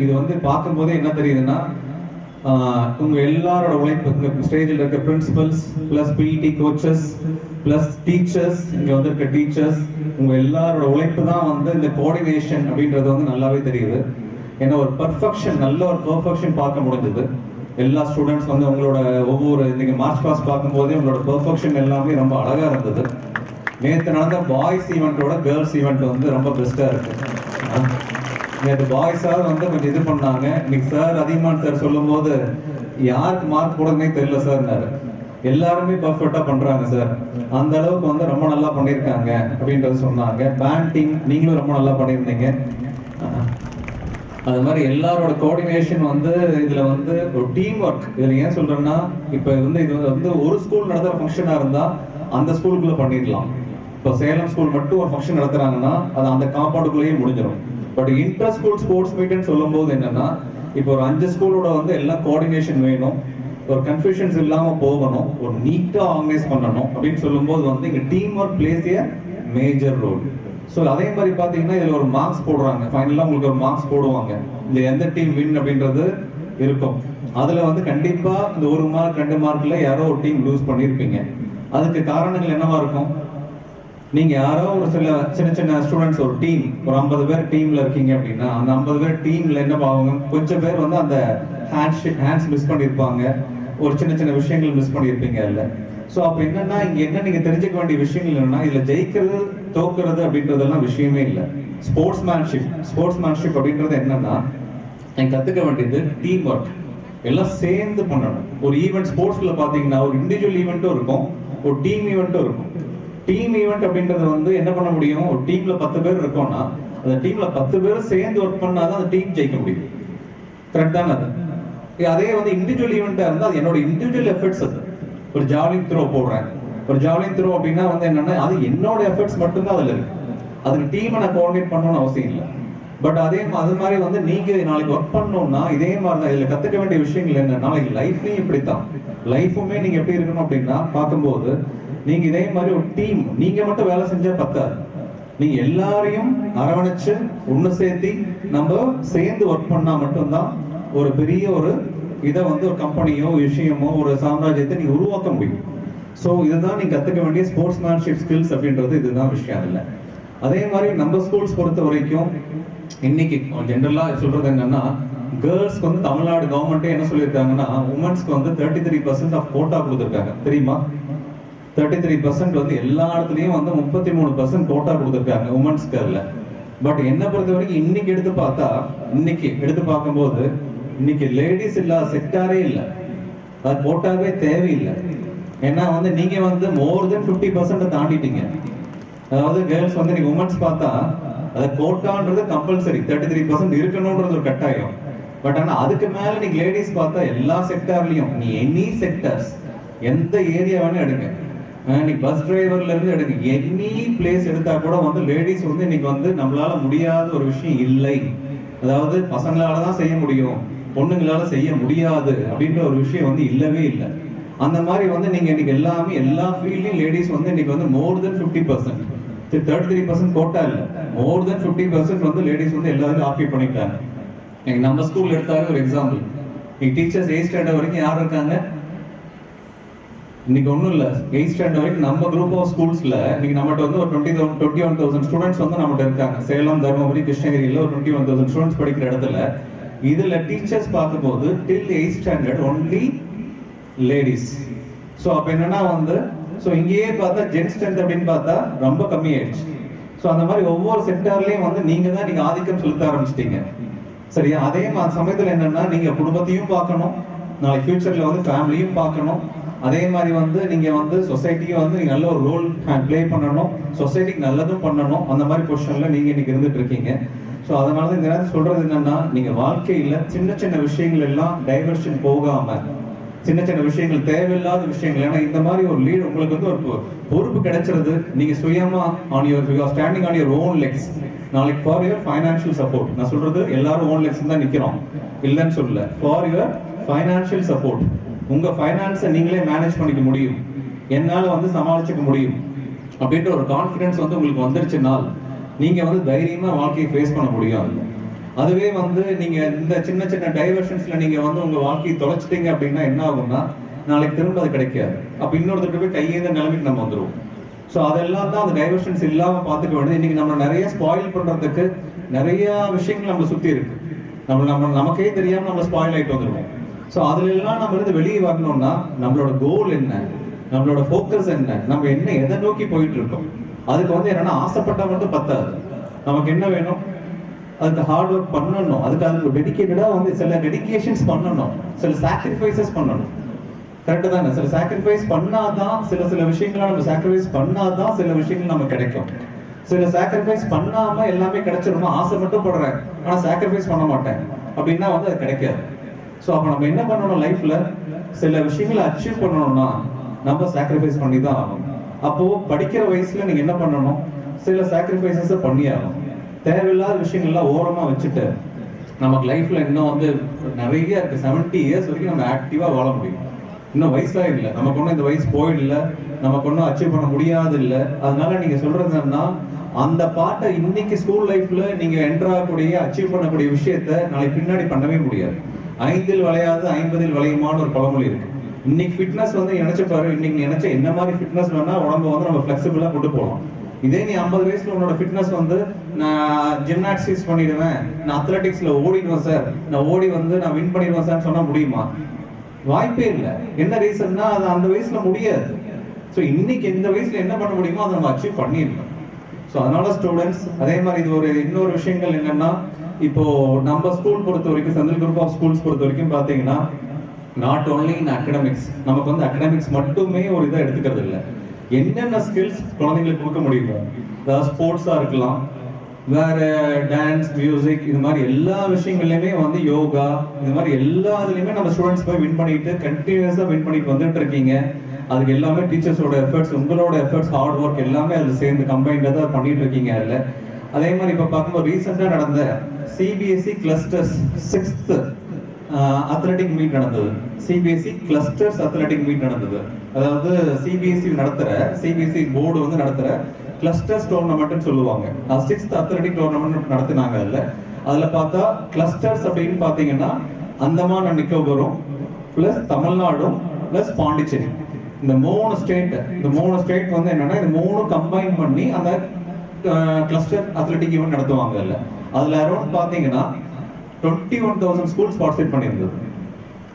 இது வந்து பார்க்கும்போதே என்ன தெரியுதுன்னா, உங்க எல்லாரோட உழைப்பு, இந்த ஸ்டேஜில் இருக்க பிரின்சிபல்ஸ் பிளஸ் பிடி கோச்சஸ் பிளஸ் டீச்சர்ஸ், இங்க வந்து இருக்க டீச்சர்ஸ், உங்க எல்லாரோட உழைப்பு தான் வந்து இந்த கோஆர்டினேஷன் அப்படின்றது வந்து நல்லாவே தெரியுது. ஏன்னா ஒரு பர்ஃபெக்ஷன், நல்ல ஒரு பர்ஃபெக்ஷன் பார்க்க முடிஞ்சது. எல்லா ஸ்டூடெண்ட்ஸ் வந்து உங்களோட ஒவ்வொரு இன்னைக்கு மார்ச் பாஸ் பார்க்கும்போதே உங்களோட பர்ஃபெக்ஷன் எல்லாமே ரொம்ப அழகா இருந்தது. நேற்று நடந்த பாய்ஸ் ஈவெண்ட்டோட கேர்ள்ஸ் ஈவெண்ட் வந்து ரொம்ப பெஸ்டா இருக்கு. நேற்று பாய்ஸ் சார் வந்து கொஞ்சம் இது பண்ணாங்க. இன்னைக்கு சார் அதிகமான் சார் சொல்லும் போது யாருக்கு மார்க் போடுறதுனே தெரியல சார்னாரு. எல்லாருமே பர்ஃபெக்டா பண்றாங்க சார், அந்த அளவுக்கு வந்து ரொம்ப நல்லா பண்ணியிருக்காங்க அப்படின்றது சொன்னாங்க. பேண்டிங் நீங்களும் ரொம்ப நல்லா பண்ணியிருந்தீங்க. அது மாதிரி எல்லாரோட கோஆர்டினேஷன் வந்து இதுல வந்து ஒரு டீம் ஒர்க். இதுல ஏன் சொல்றேன்னா, இப்ப வந்து இது வந்து ஒரு ஸ்கூல் நடத்துற ஃபங்க்ஷனா இருந்தா அந்த ஸ்கூலுக்குள்ள பண்ணிடலாம். இப்போ சேலம் ஸ்கூல் மட்டும் ஒரு ஃபங்க்ஷன் நடத்துறாங்கன்னா அது அந்த காம்பவுண்டுக்குள்ளேயே முடிஞ்சிடும். பட் இன்டர் ஸ்கூல் ஸ்போர்ட்ஸ் மீட்னு சொல்லும் போது என்னன்னா, இப்போ ஒரு 5 ஸ்கூலோட வந்து எல்லாம் கோஆர்டினேஷன் வேணும், ஒரு கன்ஃபியூஷன்ஸ் இல்லாம போகணும், ஒரு நீட்டா ஆர்கனைஸ் பண்ணணும் அப்படின்னு சொல்லும்போது வந்து இங்க டீம் ஒர்க் பிளேஸ் ஏ மேஜர் ரோல். ஸோ அதே மாதிரி பார்த்தீங்கன்னா இதில் ஒரு மார்க்ஸ் போடுறாங்க. ஃபைனலாக உங்களுக்கு ஒரு மார்க்ஸ் போடுவாங்க, இந்த எந்த டீம் வின் அப்படின்றது இருக்கும். அதில் வந்து கண்டிப்பாக இந்த 1 மார்க் 2 மார்க்ல யாரோ ஒரு டீம் லூஸ் பண்ணியிருப்பீங்க. அதுக்கு காரணங்கள் என்னவா இருக்கும்? நீங்க யாரோ ஒரு சின்ன சின்ன ஸ்டூடெண்ட்ஸ் ஒரு டீம், ஒரு 50 பேர் டீம்ல இருக்கீங்க அப்படின்னா அந்த 50 பேர் டீம்ல என்ன ஆகும், கொஞ்சம் பேர் வந்து அந்த ஹேண்ட்ஸ் மிஸ் பண்ணியிருப்பாங்க, ஒரு சின்ன சின்ன விஷயங்கள் மிஸ் பண்ணியிருப்பீங்க இல்லை. ஸோ அப்போ என்னன்னா இங்க என்ன நீங்க தெரிஞ்சுக்க வேண்டிய விஷயங்கள் என்னன்னா, இதுல ஜெயிக்கிறது தோக்குறது அப்படின்றதெல்லாம் விஷயமே இல்லை. ஸ்போர்ட்ஸ்மேன்ஷிப் அப்படின்றது என்னன்னா, நீங்க கத்துக்க வேண்டியது டீம் ஒர்க், எல்லாம் சேர்ந்து பண்ணணும். ஒரு ஈவெண்ட் ஸ்போர்ட்ஸ்ல பாத்தீங்கன்னா ஒரு இண்டிவிஜுவல் ஈவெண்ட்டும் இருக்கும், ஒரு டீம் ஈவெண்ட்டும் இருக்கும். டீம் ஈவெண்ட் அப்படின்றது வந்து என்ன பண்ண முடியும், ஒரு டீம்ல 10 பேர் இருக்கோம்னா அந்த டீம்ல 10 பேர் சேர்ந்து ஒர்க் பண்ணாதான் அந்த டீம் ஜெயிக்க முடியும். கரெக்ட் தானே? அது அதே வந்து இண்டிவிஜுவல் ஈவெண்டா இருந்தா அது என்னோட இண்டிவிஜுவல் எஃபர்ட்ஸ். அது ஒரு ஜாவ்லின் த்ரோ போடுறேன், ஒரு ஜாவ்லின் த்ரோ அப்படின்னா வந்து என்னன்னா அது என்னோட எஃபர்ட்ஸ் மட்டும்தான் அதுல இருக்கு, அதுக்கு டீமை நான் கோஆர்டினேட் பண்ணணும்னு அவசியம் இல்லை. பட் அது மாதிரி வந்து நீங்க நாளைக்கு ஒர்க் பண்ணணும்னா இதே மாதிரி தான். இதுல கத்துக்க வேண்டிய விஷயங்கள் என்ன, நாளைக்கு லைஃப்லயும் இப்படித்தான். லைஃபுமே நீங்க எப்படி இருக்கணும் அப்படின்னா பார்க்கும்போது நீங்க இதே மாதிரி ஒரு டீம், நீங்க மட்டும் வேலை செஞ்சா பத்தாது. நீங்க எல்லாரையும் அரவணைச்சு ஒண்ணு சேர்த்தி நம்ம சேர்ந்து ஒர்க் பண்ணா மட்டும்தான் ஒரு பெரிய ஒரு இதை வந்து ஒரு கம்பெனியோ விஷயமோ ஒரு சாம்ராஜ்யத்தை நீங்க உருவாக்க முடியும். ஸோ இதுதான் நீங்க கத்துக்க வேண்டிய ஸ்போர்ட்ஸ்மேன்ஷிப் ஸ்கில்ஸ் அப்படின்றது. இதுதான் விஷயம் இல்லை. அதே மாதிரி நம்ம ஸ்கூல்ஸ் பொறுத்த வரைக்கும் இன்னைக்கு ஜென்ரலா சொல்றது என்னன்னா, கேர்ள்ஸ்க்கு வந்து தமிழ்நாடு கவர்மெண்ட்டே என்ன சொல்லியிருக்காங்கன்னா, உமன்ஸ்க்கு வந்து 33% ஆஃப் கோட்டா கொடுத்துருக்காங்க. தெரியுமா? 33% வந்து எல்லா இடத்துலயும் வந்து 33% கோட்டா கொடுத்துருக்காங்க உமன்ஸ்க்கு. பட் என்ன பொறுத்த வரைக்கும் இன்னைக்கு எடுத்து பார்க்கும்போது இன்னைக்கு லேடிஸ் இல்லாத செக்டாரே இல்லை, அது கோட்டாவே தேவையில்லை. ஏன்னா வந்து நீங்க வந்து மோர் தென் 50% தாண்டிட்டீங்க. அதாவது கேர்ள்ஸ் வந்து நீங்க உமன்ஸ் பார்த்தா அது கோட்டான்றது கம்பல்சரி 33% இருக்கணும்ன்றது ஒரு கட்டாயம். பட் ஆனா அதுக்கு மேல நீங்க லேடிஸ் பார்த்தா எல்லா செக்டார்லயும் நீ எனி செக்டர்ஸ் எந்த ஏரியா வேணும் எடுங்க, நீ பஸ் டிரைவர்ல இருந்து எடுங்க, எனி பிளேஸ் எடுத்தா கூட வந்து லேடிஸ் வந்து இன்னைக்கு வந்து நம்மளால முடியாத ஒரு விஷயம் இல்லை. அதாவது பசங்களால தான் செய்ய முடியும், பொண்ணுங்களால செய்ய முடியாது அப்படின்ற ஒரு விஷயம் வந்து இல்லவே இல்லை. அந்த மாதிரி வந்து நீங்க இன்னைக்கு எல்லாமே எல்லா ஃபீல்ட்லயும் லேடிஸ் வந்து இன்னைக்கு வந்து மோர் தென் 50%, 33% கோட்டா இல்லை, மோர் தென் 50% வந்து லேடிஸ் வந்து எல்லாரும் ஆக்கிய பண்ணிட்டாங்க. நம்ம ஸ்கூல் எடுத்தாலும் ஒரு எக்ஸாம்பிள், நீங்க டீச்சர்ஸ் 8th ஸ்டாண்டர்ட் வரைக்கும் யார் இருக்காங்க? இன்னைக்கு ஒன்றும் இல்லை, 8th ஸ்டாண்டர்ட் வரைக்கும் நம்ம குரூப் ஆஃப் ஸ்கூல்ஸ்ல இன்னைக்கு நம்மகிட்ட வந்து ஒரு 21,000 ஸ்டூடெண்ட்ஸ் வந்து நம்மகிட்ட இருக்காங்க. சேலம், தர்மபுரி, கிருஷ்ணகிரியில் ஒரு 21,000 ஸ்டூடெண்ட்ஸ் படிக்கிற இடத்துல இதுல டீச்சர்ஸ் பார்க்கும்போது டில் 8th standard only ladies. So அப்போ என்னன்னா வந்து ஸோ இங்கேயே பார்த்தா ஜென்ஸ் ஸ்ட்ரென்த் அப்படின்னு பார்த்தா ரொம்ப கம்மி ஆயிடுச்சு. ஸோ அந்த மாதிரி ஒவ்வொரு செக்டார்லயும் வந்து நீங்க ஆதிக்கம் செலுத்த ஆரம்பிச்சிட்டீங்க. சரியா? அதே சமயத்தில் என்னன்னா நீங்க குடும்பத்தையும் பார்க்கணும், நாளைக்கு ஃபியூச்சர்ல வந்து ஃபேமிலியும் பார்க்கணும். அதே மாதிரி வந்து நீங்க வந்து சொசைட்டியும் வந்து நீங்க நல்ல ஒரு ரோல் பிளே பண்ணணும், சொசைட்டிக்கு நல்லதும் பண்ணணும். அந்த மாதிரி பொசிஷன்ல நீங்க இன்னைக்கு இருந்துட்டு இருக்கீங்க. ஸோ அதனால தான் இந்த நேரத்தில் சொல்றது என்னன்னா, நீங்க வாழ்க்கையில சின்ன சின்ன விஷயங்கள் எல்லாம் டைவர்ஷன் போகாம, சின்ன சின்ன விஷயங்கள் தேவையில்லாத விஷயங்கள், ஏன்னா இந்த மாதிரி ஒரு லீட் உங்களுக்கு வந்து ஒரு பொறுப்பு கிடைச்சிருது, நீங்க சுயமா standing on your own Lex. நாளைக்கு ஃபார் யுவர் ஃபைனான்சியல் சப்போர்ட், நான் சொல்றது எல்லாரும் ஓன் லெக்ஸ் தான் நிக்கிறோம் இல்லைன்னு சொல்லல, ஃபார் யுவர் ஃபைனான்சியல் சப்போர்ட். உங்க ஃபைனான்ஸை நீங்களே மேனேஜ் பண்ணிக்க முடியும், என்னால வந்து சமாளிச்சுக்க முடியும் அப்படின்ற ஒரு கான்ஃபிடன்ஸ் வந்து உங்களுக்கு வந்துருச்சுனால் நீங்க வந்து தைரியமா வாழ்க்கையை ஃபேஸ் பண்ண முடியும். அதுவே வந்து நீங்க இந்த சின்ன சின்ன டைவர்ஷன்ஸ்ல நீங்க வந்து உங்க வாழ்க்கையை தொலைச்சிட்டீங்க அப்படின்னா என்ன ஆகும்னா நாளைக்கு திரும்ப அது கிடைக்காது. அப்ப இன்னொருத்தருக்கு போய் கையேந்த நிலைமைக்கு நம்ம வந்துருவோம். ஸோ அதெல்லாம் தான் அந்த டைவர்ஷன்ஸ் இல்லாம பார்த்துக்க வேண்டியது. இன்னைக்கு நம்ம நிறைய ஸ்பாயில் பண்றதுக்கு நிறைய விஷயங்கள் நம்ம சுத்தி இருக்கு. நமக்கே தெரியாம நம்ம ஸ்பாயில் ஆயிட்டு வந்துருவோம். ஸோ அதுல எல்லாம் நம்ம இருந்து வெளியே வரணும்னா நம்மளோட கோல் என்ன, நம்மளோட ஃபோக்கஸ் என்ன, நம்ம என்ன எதை நோக்கி போயிட்டு இருக்கோம். அதுக்கு வந்து என்னன்னா ஆசைப்பட்டா மட்டும் பத்தாது. நமக்கு என்ன வேணும், அதுக்கு ஹார்ட் ஒர்க் பண்ணணும். அதுக்கு டெடிக்கேட்டடா வந்து சில டெடிகேஷன்ஸ் பண்ணணும், சில சாக்ரிஃபைசஸ் பண்ணணும். கரெக்டு தானே? சில சாக்ரிஃபைஸ் பண்ணாதான் சில விஷயங்களை நம்ம சாக்ரிஃபைஸ் பண்ணாதான் சில விஷயங்கள் நமக்கு கிடைக்கும். சில சாக்ரிஃபைஸ் பண்ணாம எல்லாமே கிடைச்சிருமா, ஆசை மட்டும் படுறேன் ஆனா சாக்ரிஃபைஸ் பண்ண மாட்டேன் அப்படின்னா வந்து அது கிடைக்காது. ஸோ அப்போ நம்ம என்ன பண்ணணும், லைஃப்ல சில விஷயங்களை அச்சீவ் பண்ணணும்னா நம்ம சாக்ரிஃபைஸ் பண்ணி தான் ஆகணும். அப்போ படிக்கிற வயசுல நீங்க என்ன பண்ணணும், சில சாக்ரிஃபைசஸ் பண்ணி ஆகணும். தேவையில்லாத விஷயங்கள்லாம் ஓரமா வச்சுட்டு நமக்கு லைஃப்ல இன்னும் வந்து நிறைய இருக்கு. 70 இயர்ஸ் வரைக்கும் நம்ம ஆக்டிவா வாழ முடியும். இன்னும் வயசா இல்லை, நமக்கு ஒன்றும் இந்த வயசு போயிடல, நமக்கு ஒன்றும் அச்சீவ் பண்ண முடியாது இல்லை. அதனால நீங்க சொல்றது என்னன்னா அந்த பாட்டை இன்னைக்கு ஸ்கூல் லைஃப்ல நீங்க என்ட்ராகக்கூடிய அச்சீவ் பண்ணக்கூடிய விஷயத்த நாளைக்கு பின்னாடி பண்ணவே முடியாது. 5இல் வளையாது 50இல் வளையுமான்னு ஒரு பழமொழி இருக்கு. இன்னைக்கு ஃபிட்னஸ் வந்து நினைச்சு பாரு, இன்னைக்கு நினைச்ச என்ன மாதிரி ஃபிட்னஸ் வேணா உடம்பு வந்து நம்ம ஃபிளெக்சிபிளா கொண்டு போகலாம். இதே நீ 50 வயசுல உன்னோட ஃபிட்னஸ் வந்து நான் ஜிம்னாஸ்டிக்ஸ் பண்ணிடுவேன், நான் அத்லெட்டிக்ஸ்ல ஓடிடுவேன் சார், நான் ஓடி வந்து நான் வின் பண்ணிடுவேன் சார் சொன்னா முடியுமா? வாய்ப்பே இல்லை. என்ன ரீசன்னா அது அந்த வயசுல முடியாது. ஸோ இன்னைக்கு இந்த வயசுல என்ன பண்ண முடியுமோ அதை நம்ம அச்சீவ் பண்ணிடணும். ஸோ அதனால ஸ்டூடெண்ட்ஸ் அதே மாதிரி இது இன்னொரு விஷயங்கள் என்னன்னா, இப்போ நம்ம ஸ்கூல் பொறுத்த வரைக்கும் சென்ட்ரல் குரூப் ஆஃப் ஸ்கூல்ஸ் பொறுத்த வரைக்கும் பார்த்தீங்கன்னா நாட் ஓன்லி இன் அகடமிக்ஸ், நமக்கு வந்து அகடமிக்ஸ் மட்டுமே ஒரு இதை எடுத்துக்கிறது இல்லை. என்னென்ன ஸ்கில்ஸ் குழந்தைங்களுக்கு கொடுக்க முடியுமோ, அதாவது ஸ்போர்ட்ஸா இருக்கலாம், வேற டான்ஸ், மியூசிக், இது மாதிரி எல்லா விஷயங்கள்லையுமே வந்து யோகா, இது மாதிரி எல்லா இதுலையுமே நம்ம ஸ்டூடெண்ட்ஸ் போய் வின் பண்ணிட்டு கண்டினியூஸா வின் பண்ணிட்டு வந்துட்டு இருக்கீங்க. அதுக்கு எல்லாமே டீச்சர்ஸோட எஃபர்ட்ஸ், உங்களோட எஃபர்ட்ஸ், ஹார்ட் ஒர்க் எல்லாமே அதில் சேர்ந்து கம்பைன்டாக தான் பண்ணிட்டு இருக்கீங்க. அதில் அதே மாதிரி இப்போ பார்க்கும்போது ரீசெண்டாக நடந்த CBSE clusters 6th athletic meet நடந்தது. சிபிஎஸ்இ கிளஸ்டர்ஸ் அத்லெட்டிக் மீட் நடந்தது. அதாவது சிபிஎஸ்இ போர்டு வந்து நடத்துற கிளஸ்டர்ஸ் டோர்னமெண்ட்னு சொல்லுவாங்க. 6th அத்லெட்டிக் டோர்னமெண்ட் நடத்தினாங்க. அதில் பார்த்தா கிளஸ்டர்ஸ் அப்படின்னு பார்த்தீங்கன்னா அந்தமான் அண்ட் நிக்கோபரும் பிளஸ் தமிழ்நாடும் பிளஸ் பாண்டிச்சேரி, இந்த 3 ஸ்டேட் வந்து என்னன்னா இந்த 3 கம்பைன் பண்ணி அந்த கிளஸ்டர் அத்லெட்டிக் ஈவென்ட் நடத்துவாங்க. அதுல அரௌண்ட் பாத்தீங்கன்னா 21,000 ஸ்கூல்ஸ் பார்ட்டிசிபேட் பண்ணியிருந்தது.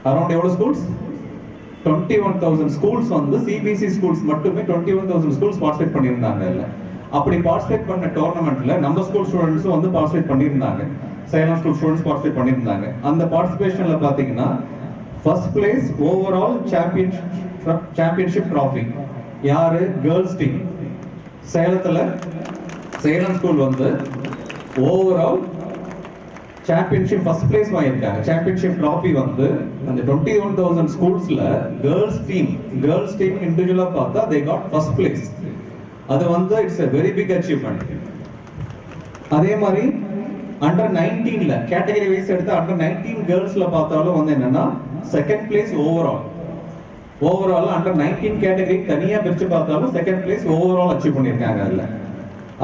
அரௌண்ட் எவ்வளவு ஸ்கூல்ஸ்? 21,000 ஸ்கூல்ஸ் வந்து சிபிஎஸ்இ ஸ்கூல்ஸ் மட்டுமே 21,000 ஸ்கூல்ஸ் பார்ட்டிசிபேட் பண்ணியிருந்தாங்க. அப்படி பார்ட்டிசிபேட் பண்ண டோர்னமெண்ட்ல நம்ம ஸ்கூல் ஸ்டூடெண்ட்ஸும் வந்து பார்ட்டிசிபேட் பண்ணியிருந்தாங்க. சேலம் ஸ்கூல் ஸ்டூடெண்ட்ஸ் பார்ட்டிசிபேட் பண்ணியிருந்தாங்க. அந்த பார்ட்டிசிபேஷன்ல பாத்தீங்கன்னா first place overall championship trophy யாரு? Girls team. சேலம் ஸ்கூல் வந்து ஓவரால் சாம்பியன்ஷிப் ஃபர்ஸ்ட் பிளேஸ் வாங்கியிருக்காங்க. சாம்பியன்ஷிப் ட்ராஃபி வந்து அந்த 21,000 ஸ்கூல்ஸ்ல கேர்ள்ஸ் டீம் இண்டிவிஜுவலா பார்த்தா they got first place. அது வந்து it's a very big achievement. அதே மாதிரி அண்டர் 19ல கேட்டகரி வைஸ் எடுத்து அண்டர் 19 கேர்ள்ஸ்ல பார்த்தாலும் வந்து என்னன்னா second place overall under 19 category தனியா பிரிச்சு பார்த்தாலும் செகண்ட் பிளேஸ் ஓவரால் அச்சீவ் பண்ணியிருக்காங்க. அதுல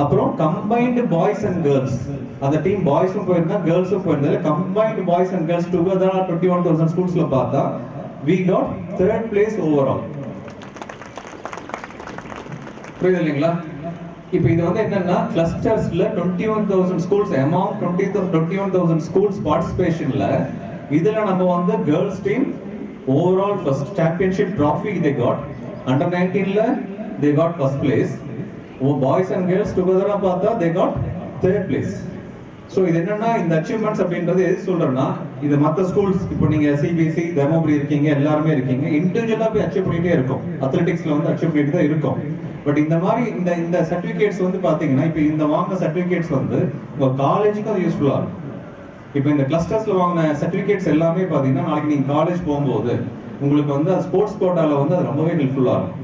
அப்புறம் கம்பைன்டு பாய்ஸ் அண்ட் கேர்ள்ஸ், அந்த டீம் பாய்ஸும் போயிருந்தா கேர்ள்ஸும் போயிருந்தாங்க. Combined boys and girls together 21,000 ஸ்கூல்ஸ்ல பார்த்தா we got third place overall. புரியுது இல்லைங்களா? இப்போ இது வந்து என்னன்னா கிளஸ்டர்ஸ்ல 21,000 ஸ்கூல்ஸ் among 21,000 ஸ்கூல்ஸ் பார்ட்டிசிபேஷன்ல இதுல நம்ம வந்து girls team overall first championship trophy they got, under 19ல they got first place, boys and girls டுகெதரா பார்த்தா they got third place. So இது என்னன்னா இந்த அச்சீவ்மெண்ட்ஸ் அப்படின்றது எது சொல்றேன்னா, இது மற்ற ஸ்கூல்ஸ் இப்போ நீங்க சிபிஎஸ்இ தர்மபுரி இருக்கீங்க, எல்லாருமே இருக்கீங்க, இண்டிவிஜுவலா போய் அச்சீவ் பண்ணிட்டே இருக்கும். அத்லெட்டிக்ஸ்ல வந்து அச்சீவ் பண்ணிட்டு தான் இருக்கும். பட் இந்த மாதிரி இந்த சர்டிபிகேட்ஸ் வந்து பாத்தீங்கன்னா இப்போ இந்த வாங்கின சர்டிபிகேட்ஸ் வந்து உங்க காலேஜுக்கு அது யூஸ்ஃபுல்லா இருக்கும். இப்போ இந்த கிளஸ்டர்ஸ்ல வாங்கின சர்டிபிகேட்ஸ் எல்லாமே பாத்தீங்கன்னா நாளைக்கு நீங்க காலேஜ் போகும்போது உங்களுக்கு வந்து ஸ்போர்ட்ஸ் கோட்டால வந்து அது ரொம்பவே ஹெல்ப்ஃபுல்லா இருக்கும்.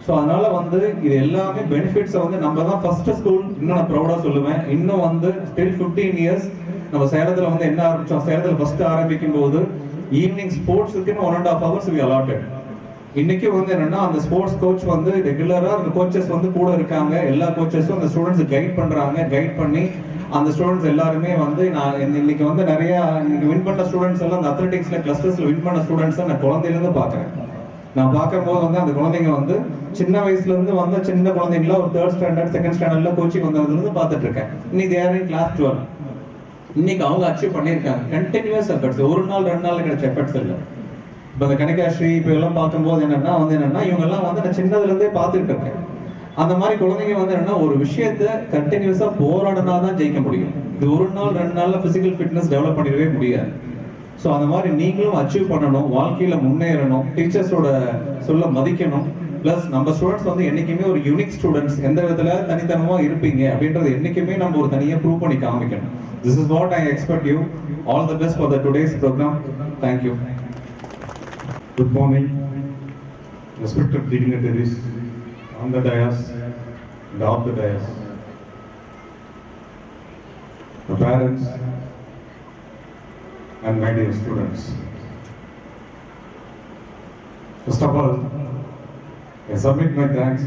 ஸோ அதனால வந்து இது எல்லாமே பெனிஃபிட்ஸை வந்து நம்ம தான் ஃபர்ஸ்ட் ஸ்கூல், இன்னும் நான் ப்ரௌடா சொல்லுவேன். இன்னும் வந்து ஸ்டில் 15 இயர்ஸ் நம்ம சேலத்துல வந்து என்ன ஆரம்பிச்சோம், சேலத்துல ஃபர்ஸ்ட் ஆரம்பிக்கும் போது ஈவினிங் ஸ்போர்ட்ஸுக்குன்னு 1.5 hours we allotted. இன்னைக்கு வந்து என்னன்னா அந்த ஸ்போர்ட்ஸ் கோச் வந்து ரெகுலரா அந்த கோச்சஸ் வந்து கூட இருக்காங்க. எல்லா கோச்சஸும் அந்த ஸ்டூடெண்ட்ஸ் கைட் பண்றாங்க. கைட் பண்ணி அந்த ஸ்டூடெண்ட்ஸ் எல்லாருமே வந்து நான் இன்னைக்கு வந்து நிறைய இன்னைக்கு வின் பண்ண ஸ்டூடெண்ட்ஸ் எல்லாம் அந்த அத்லெட்டிக்ஸ்ல கிளஸ்டர்ஸ்ல வின் பண்ண ஸ்டூடெண்ட்ஸை நான் குழந்தையிலேருந்து பார்க்குறேன். நான் பார்க்கும்போது வந்து அந்த குழந்தைங்க வந்து சின்ன வயசுல இருந்து வந்து சின்ன குழந்தைங்கள ஒரு 3rd ஸ்டாண்டர்ட் 2nd ஸ்டாண்டர்ட்ல கோச்சிங் வந்ததுலேருந்து பார்த்துட்டு இருக்கேன். இன்னைக்கு தேர் இன் கிளாஸ் 12. இன்னைக்கு அவங்க அச்சீவ் பண்ணியிருக்காங்க. கண்டினியூஸ் எஃபர்ட்ஸ், ஒரு நாள் 2 நாள் கிடைச்ச எஃபர்ட்ஸ் இல்லை. இப்போ இந்த கனிகாஸ்ரீ இப்போ எல்லாம் பார்க்கும்போது என்னன்னா இவங்க எல்லாம் வந்து நான் சின்னதுல இருந்தே பார்த்துட்டு இருக்கேன். அந்த மாதிரி குழந்தைங்க வந்து என்னன்னா ஒரு விஷயத்த கண்டினியூஸா போராடினா தான் ஜெயிக்க முடியும். இது ஒரு நாள் 2 நாள்ல பிசிக்கல் ஃபிட்னஸ் டெவலப் பண்ணிடவே முடியாது. ஸோ அந்த மாதிரி நீங்களும் அச்சீவ் பண்ணணும், வாழ்க்கையில முன்னேறணும், டீச்சர்ஸோட சொல்ல மதிக்கணும். பிளஸ் நம்ம ஸ்டூடெண்ட்ஸ் வந்து என்னைக்குமே ஒரு யூனிக் ஸ்டூடெண்ட்ஸ், எந்த விதத்துல தனித்தனமா இருப்பீங்க அப்படின்றது என்னைக்குமே நம்ம ஒரு தனியா ப்ரூவ் பண்ணி காமிக்கணும். This is what I expect you. All the best for the today's program. Thank you. Good morning, respected dignitaries on the dais and off the dais, the parents and my dear students. First of all, I submit my thanks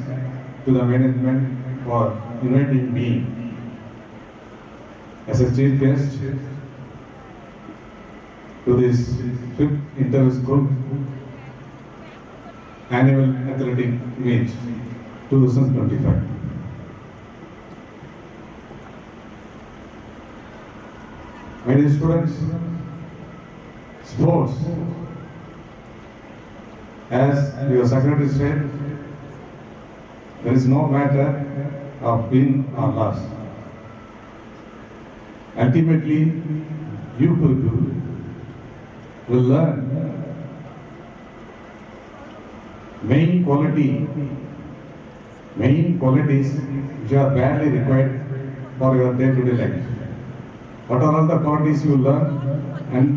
to the management for inviting me as a chief guest to this 5th inter-school annual athletic meet 2025. My dear students, sports, as your secretary said, there is no matter of win or loss. Ultimately, you people will learn main qualities which are badly required for your day-to-day life. What are all the qualities you learn? And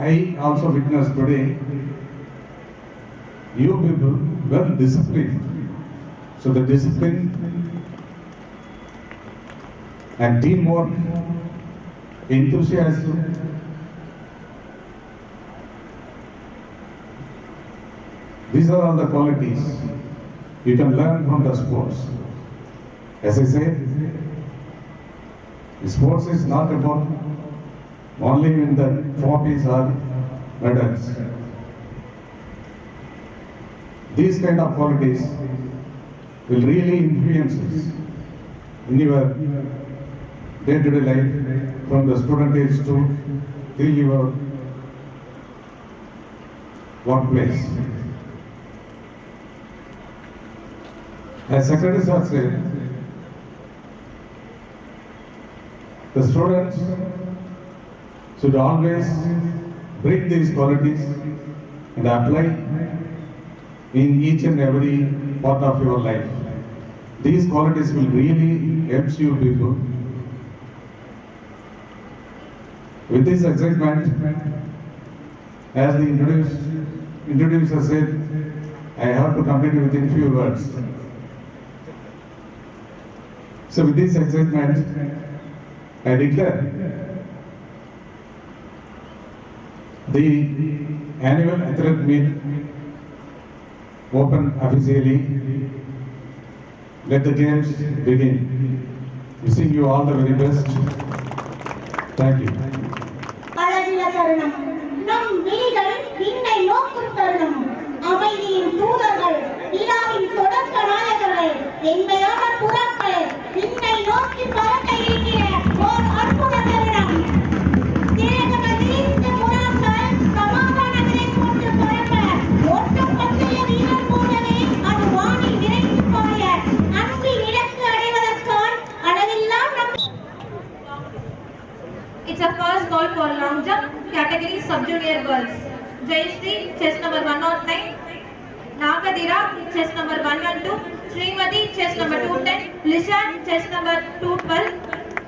I also witnessed today, you people well disciplined. So the discipline and teamwork, enthusiasm, these are all the qualities you can learn from the sports. As I said, sports is not about only in the trophies or medals. These kind of qualities will really influence us in your day-to-day life, from the student age to till your workplace. As Secretary Sir said, the students should always bring these qualities and apply in each and every part of your life. These qualities will really help you people. With this excitement, as the introducer said, I have to complete with in few words. So with this excitement, I declare the annual athlete meet open officially. Let the games begin. Wishing you all the very best. Thank you. அழகிய தருணம், நம் விழிகள் விண்ணை நோக்கும் தருணம், அமைதியின் தூதர்கள், விழாவின் தொடக்க நாயகர்கள், வெண்மையான புறாக்கள், விண்ணை நோக்கி பறக்க இருக்கிற ஓர் அற்புத தருணம். சிறகுகள் விரிந்த புறாக்கள் சமாதானங்களை கொண்டு பறக்க, ஓட்டம் பந்தய வீரர் போலவே அது வானில் விரைந்து பாய, அன்பின் இலக்கு அடைவதற்கான் அளவில்லா It's a first call for long jump category sub-junior girls. Jayashree, chest number 109. Nagadira, chest number 112. Srimati, chest number 210. Lishan, chest number 212.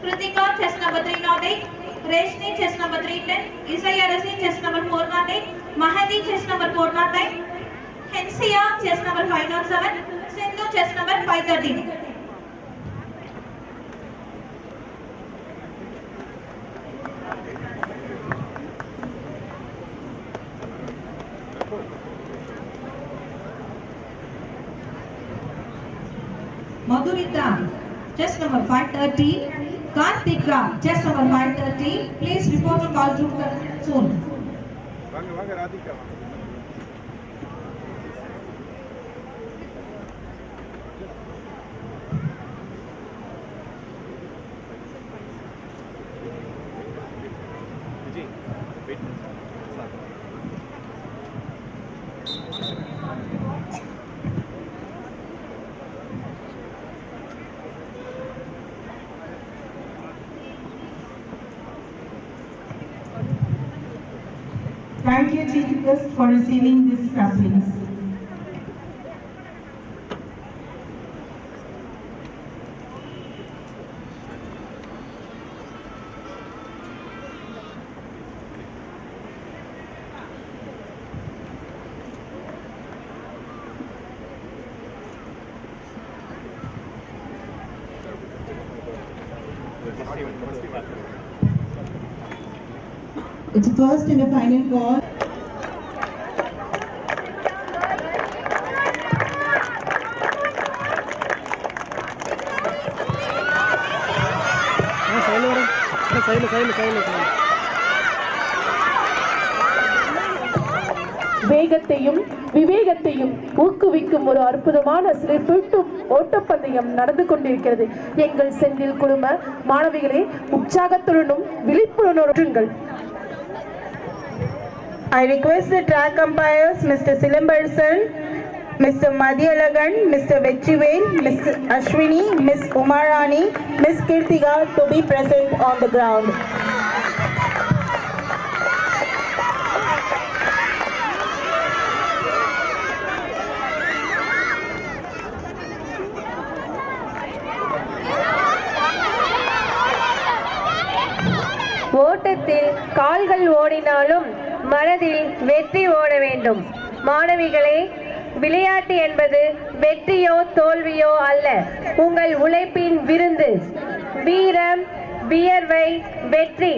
Kritika, chest number 308. Reshni, chest number 310. Isayarasi, chest number 408. Mahadi, chest number 409. Hensia, chest number 507. Sindhu, chest number 513. Madhurita, chest number 530, Karthik Ram, chess number 530. Please report to call room soon. Thank you, Chief Guest, for receiving these saplings. It's a first and a final call. வேகத்தையும் விவேகத்தையும் ஊக்குவிக்கும் ஒரு அற்புதமான சிறப்பூட்டும் ஓட்டப்பந்தயம் நடந்து கொண்டிருக்கிறது. எங்கள் செந்தில் குழும மாணவிகளே, உற்சாகத்துடனும் விழிப்புணர்வுடன். I request the track umpires, Mr. Silambarsan, Mr. Madhyalagan, Mr. Vechivel, Ms. Ashwini, Ms. Umarani, Ms. Kirtiga to be present on the ground. ஓட்டத்தில் கால்கள் ஓடினாலும் மனதில் வெற்றி ஓட வேண்டும். மாணவிகளே, விளையாட்டு என்பது வெற்றியோ தோல்வியோ அல்ல, உங்கள் உழைப்பின் விருந்து. வீரம், வியர்வை, வெற்றி.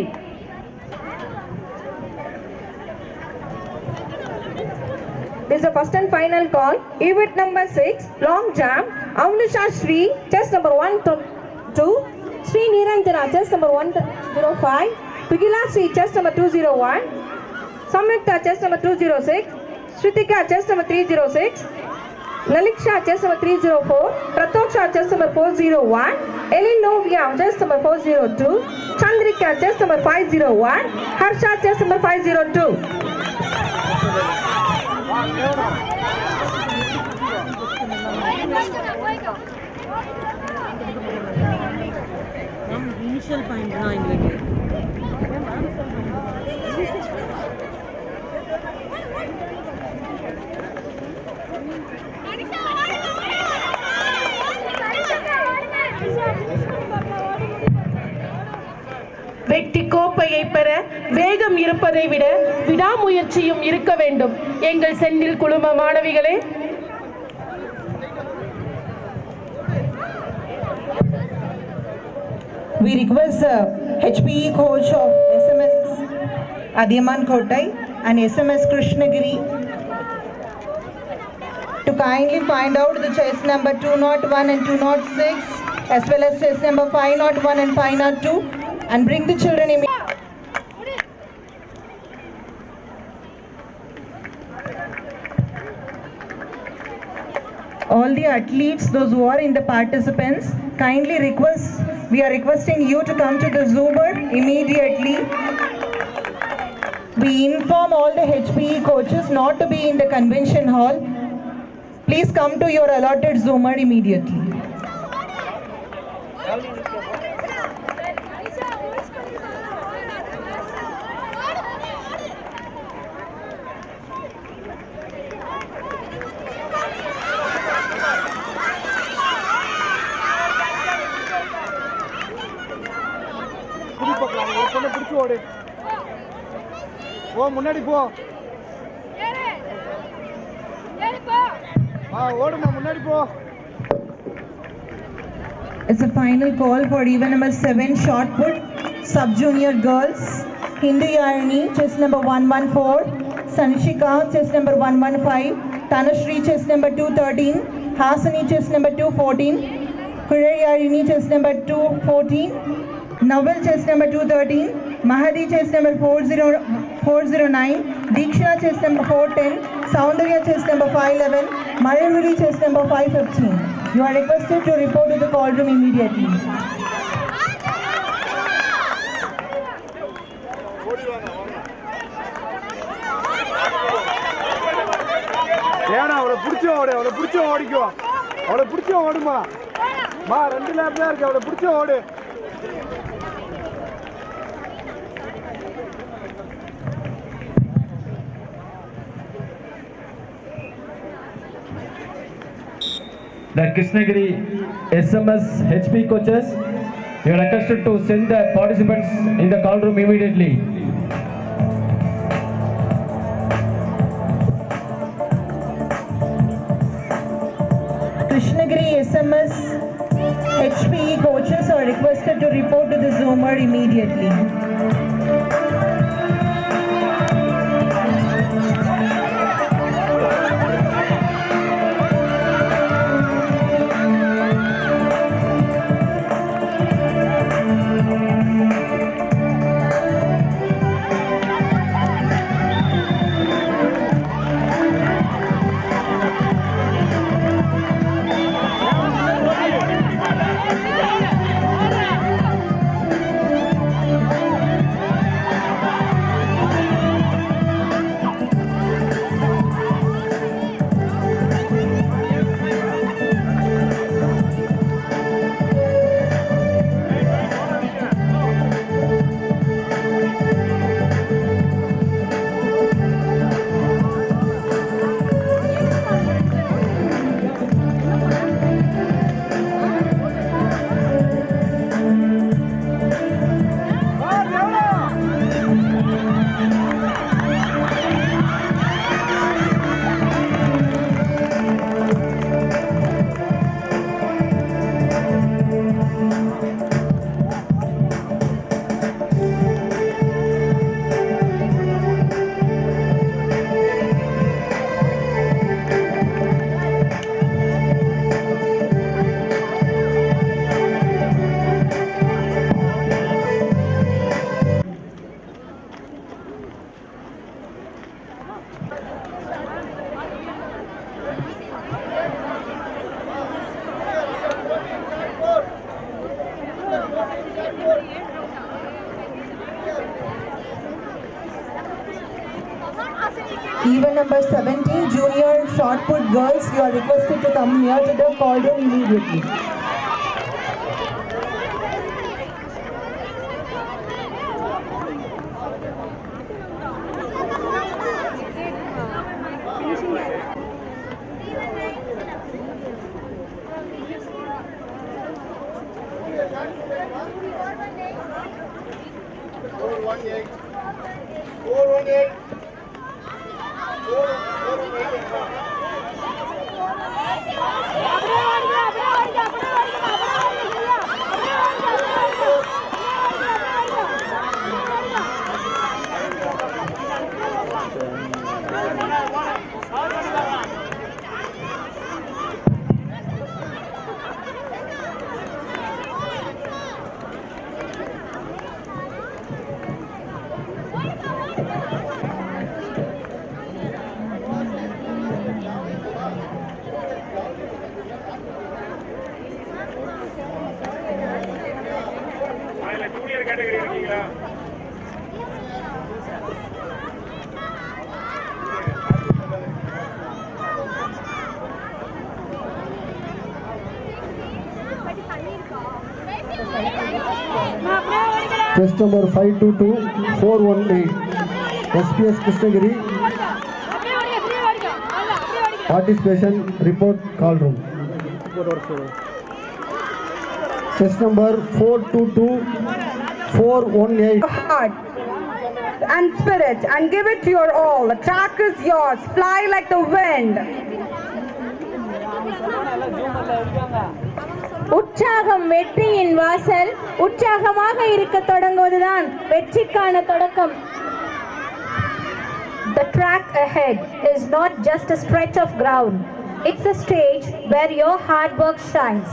This is the first and final call. Event number 6, long jump. Amnisha Shri, chess number 1-2. Sri Nirantana, chess number 105. Pugila Sri, chess number 201. Samyukta, chess number 206. Shritika, chess number 306. Laliksha, chess number 304. Pratoksha, chess number 401. Elinovia, chess number 402. Chandrika, chess number 501. Harsha, chess number 502. Initial point now English. வெற்றி கோப்பையை பெற வேகம் இருப்பதை விட விடாமுயற்சியும் இருக்க வேண்டும். எங்கள் செந்தில் குழும மாணவிகளே, we request the HPE coach of SMS Adiyaman Kottai and SMS Krishnagiri to kindly find out the chess number 201 and 206 as well as chess number 501 and 502 and bring the children immediately. All the athletes, those who are in the participants, kindly request, we are requesting you to come to the Zoomer immediately. We inform all the HPE coaches not to be in the convention hall. Please come to your allotted Zoomer immediately. முன்னாடி போ ஓடுமா முன்னாடி போ. It's a final call for event number 7 shot put sub-junior girls. Hindu Yarni, chess number 114. Sanshika, chess number 115. Tanushree, chess number 213. Hasani, chess number 214. Hurayarni, chess number 214. Naval chest number 213, Mahadi chest number 409, Deekshana chest number 410, Soundarya chest number 511, Mayururi chest number 515. You are requested to report to the call room immediately. ஏன்னா அவளை பிடிச்ச ஓடு, அவளை பிடிச்ச ஓடிக்கோ, அவளை பிடிச்ச ஓடுமா மா, 2 லேப் தான் இருக்கு, அவளை பிடிச்ச ஓடு. The Krishnagiri SMS HP coaches, you are requested to send the participants in the call room immediately. Krishnagiri SMS HPE coaches are requested to report to the Zoomer immediately. Even number 17, junior shot put girls, you are requested to come near to the call room immediately. Test number 522-418, SPS Krishnagiri, participation report call room. Test number 422-418. Heart and spirit and give it your all. The track is yours. Fly like the wind. உற்சாகம் வெற்றியின் வாசல். உற்சாகமாக இருக்க தொடங்குவதுதான் வெற்றிக்கான தொடக்கம். The track ahead is not just a stretch of ground. It's a stage where your hard work shines.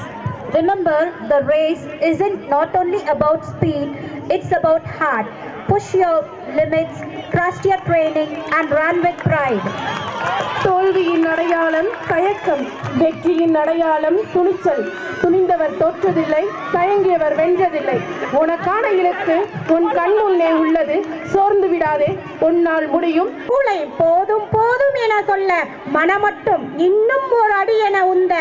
Remember, the race isn't not only about speed, it's about heart. Push your limits, trust your training, and run with pride. தோல்வியின் அடையாளம் தயக்கம், வெற்றியின் அடையாளம் துணிச்சல். துணிந்தவர் தோற்றதில்லை, தயங்கியவர் வென்றதில்லை. உனக்கான இலக்கு உன் கண் முன்னே உள்ளது, சோர்ந்து விடாதே, உன்னால் முடியும். உலை போதும் போதும் என சொல்ல மனமட்டும் இன்னும் ஒரு அடி என உந்த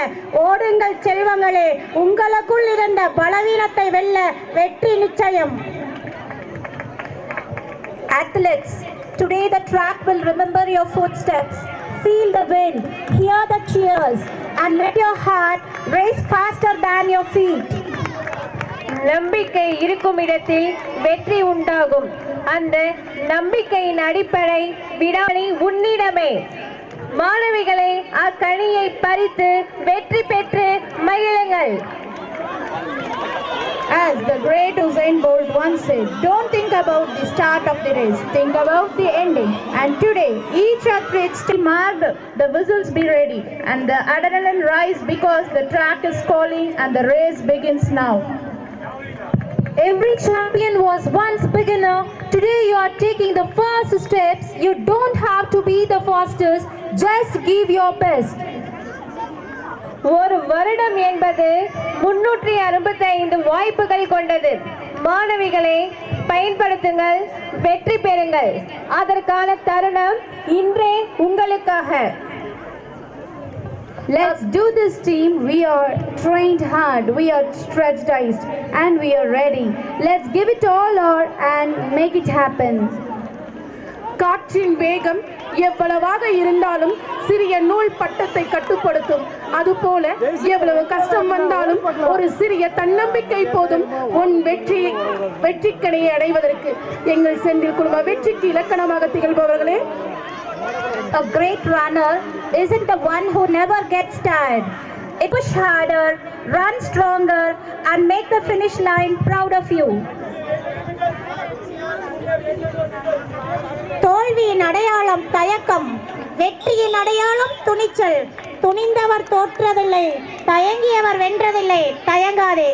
ஓடுங்கள் செல்வங்களே, உங்களுக்குள் இருந்த பலவீனத்தை வெல்ல வெற்றி நிச்சயம். Athletes, today the track will remember your footsteps. Feel the wind, hear the cheers, and let your heart race faster than your feet. நம்பிக்கை இருக்கும் இடத்தில் வெற்றி உண்டாகும். அந்த நம்பிக்கையின் அடிப்படை விடாமை உன்னிடமே. மாணவிகளே, அக்கனியை பறித்து வெற்றி பெற்று மகிழுங்கள். As the great Usain Bolt once said, don't think about the start of the race, think about the ending. And today, each athlete still marked, the whistles be ready, and the adrenaline rise because the track is calling and the race begins now. Every champion was once beginner. Today you are taking the first steps. You don't have to be the fastest. Just give your best. ஒரு வருடம் என்பது 365 வாய்ப்புகள் கொண்டது. மாணவிகளை பயன்படுத்துங்கள், வெற்றி பெறுங்கள். அதற்கான தருணம் இன்றே உங்களுக்காக. Let's do this, team. We are trained hard, we are strategized, and we are ready. Let's give it all our and make it happen. காற்றின் வேகம் எவ்வளவாக இருந்தாலும் சிறிய நூல் பட்டத்தை கட்டுப்படுத்தும். அதுபோல எவ்வளவு கஷ்டம் வந்தாலும் ஒரு சிறிய தன்னம்பிக்கை போதும் உன் வெற்றிக்கணையை அடைவதற்கு. எங்கள் செந்தில் குழும வெற்றிக்கு இலக்கணமாக திகழ்பவர்களே. A great runner isn't the one who never gets tired. It push harder, run stronger, and make the finish line proud of you. தோல்வியின் அடையாளம் தயக்கம், வெற்றியின் அடையாளம் துணிச்சல். துணிந்தவர் தோற்றதில்லை, தயங்கியவர் வென்றதில்லை. தயங்காதே.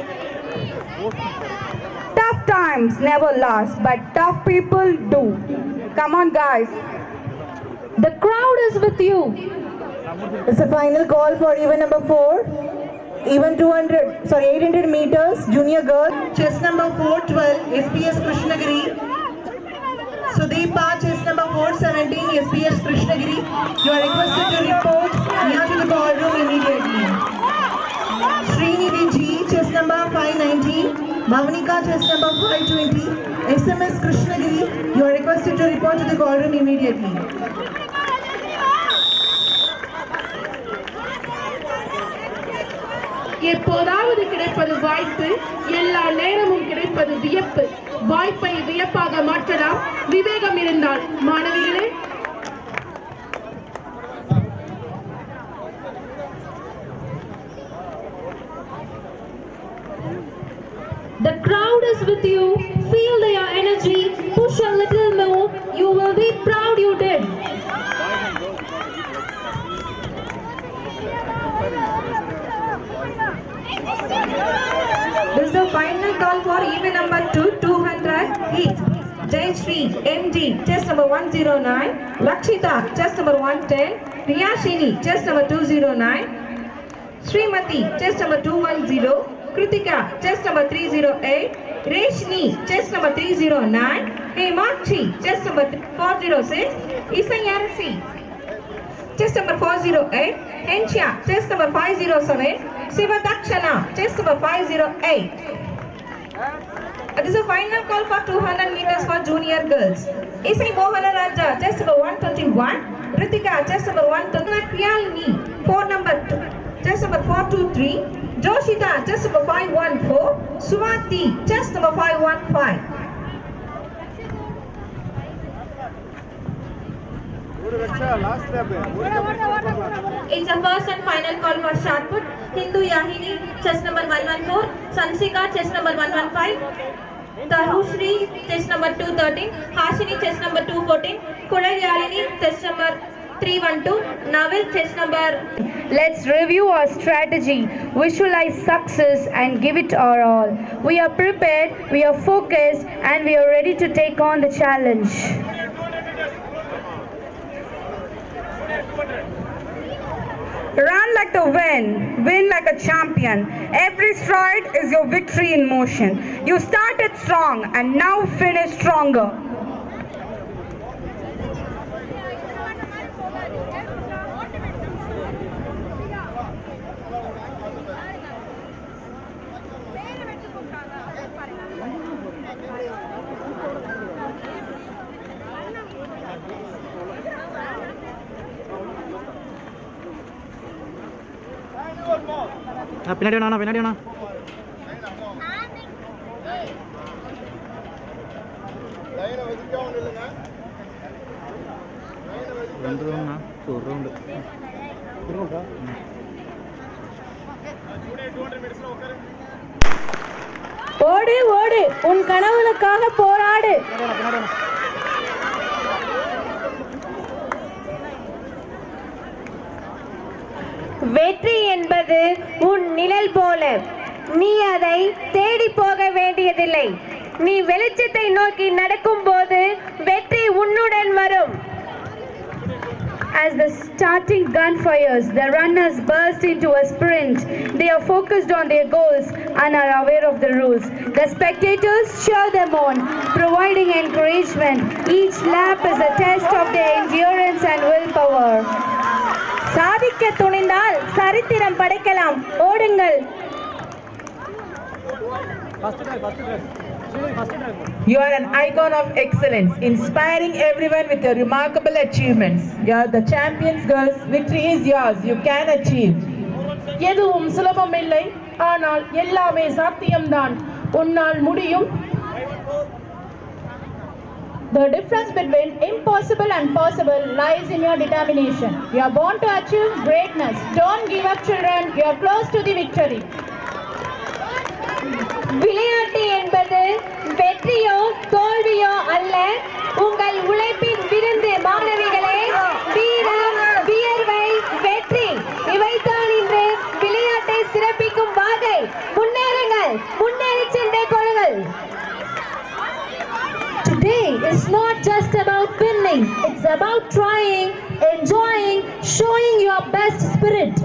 Tough times never last, but tough people do. Come on, guys. The crowd is with you. It's a final call for event number 4. Even 800 meters, junior girl. Chess number 412, SPS Krishnagiri. Sudeepa, chess number 417, SPS Krishnagiri. You are requested to report near to the call room immediately. Srinidhi G, chess number 519. Bhavanika, chess number 520. SMS Krishnagiri. You are requested to report to the call room immediately. எப்போதாவது கிடைப்பது வாய்ப்பு, எல்லா நேரமும் கிடைப்பது வியப்பு. வாய்ப்பை வியப்பாக மாற்றலாம் விவேகம் இருந்தால். மாணவிகளே, The crowd is with you. Feel their energy. Push a little more. You will be proud you did. This is the final call for event number 200 heat. Jay Shri MD, chess number 109. Lakshita, chess number 110. Riyashini, chess number 209. Srimati, chess number 210. Kritika, chess number 308. Reshni, chess number 309. Hemakshi, chess number 406. Isayarasi, chess number 408. Hensha, chess number 507. Sivatakshana, chess number 508. This is a final call for 200 meters for junior girls. Isai Mohana Raja, chess number 121. Ritika, chess number 121. Priyalini, 4 number 2, chess number 423. Joshita, chess number 514. Sumati, chess number 515. It's the first and final call for shot put. Hindu Yahini, chess number 114. Sansika, chess number 115. Tarushri, chess number 213. Hashini, chess number 214. Kudal Yalini, chess number 4312. Naval, chest number. Let's review our strategy, visualize success and give it our all. We are prepared, we are focused and we are ready to take on the challenge. Run like the wind, win like a champion. Every stride is your victory in motion. You started strong and now finish stronger. பின்னாடி வேணா பின்னாடி வேணா ரெண்டு ரவுண்ட்ண்ணா ஒரு round ஓடு ஓடு உன் கனவுகளுக்காக போராடு. வெற்றி என்பது உன் நிழல் போல, நீ அதை தேடி போக வேண்டியதில்லை. நீ வெளிச்சத்தை நோக்கி நடக்கும் போது வெற்றி உன்னுடன் வரும். As the starting gun fires, the runners burst into a sprint. They are focused on their goals and are aware of the rules. The spectators cheer them on, providing encouragement. Each lap is a test of their endurance and willpower. சாதிக்க துணிந்தால் சரித்திரம் படைக்கலாம். ஓடுங்கள். You are an icon of excellence, inspiring everyone with your remarkable achievements. You are the champions, girls. Victory is yours. You can achieve. எதுவும் சுலபம் இல்லை, ஆனால் எல்லாமே சாத்தியம்தான். உன்னால் முடியும். The difference between impossible and possible lies in your determination. You are born to achieve greatness. Don't give up, children. You are close to the victory. விளையாட்டு என்பது வெற்றியோ தோல்வியோ அல்ல, உங்கள் உழைப்பின் விருந்து. மாணவிகளே, வீரம், வியர்வை, வெற்றி இவைதான் இன்று விளையாட்டை சிறப்பிக்கும் வாகை. முன்னேறுங்கள், முன்னேறி சென்றே கொள்ளுங்கள். Today is not just about winning, it's about trying, enjoying, showing your best spirit.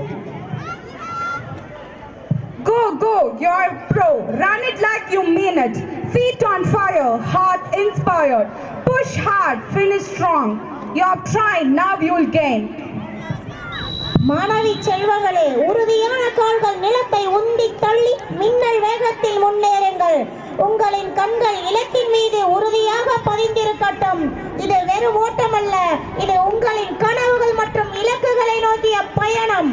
Go, go, you're pro. Run it like you mean it. Feet on fire, heart inspired. Push hard, finish strong. You have tried, now you'll gain. மாணவி செல்வங்களே, உறுதியான கால்கள் நிலத்தை உந்தி தள்ளி மின்னல் வேகத்தில் முன்னேறுங்கள். உங்களின் கண்கள் இலக்கின் மீது உறுதியாக பதிந்திருக்கட்டும். இது வெறும் ஓட்டமல்ல, இது உங்களின் கனவுகள் மற்றும் இலக்குகளை நோக்கிய பயணம்.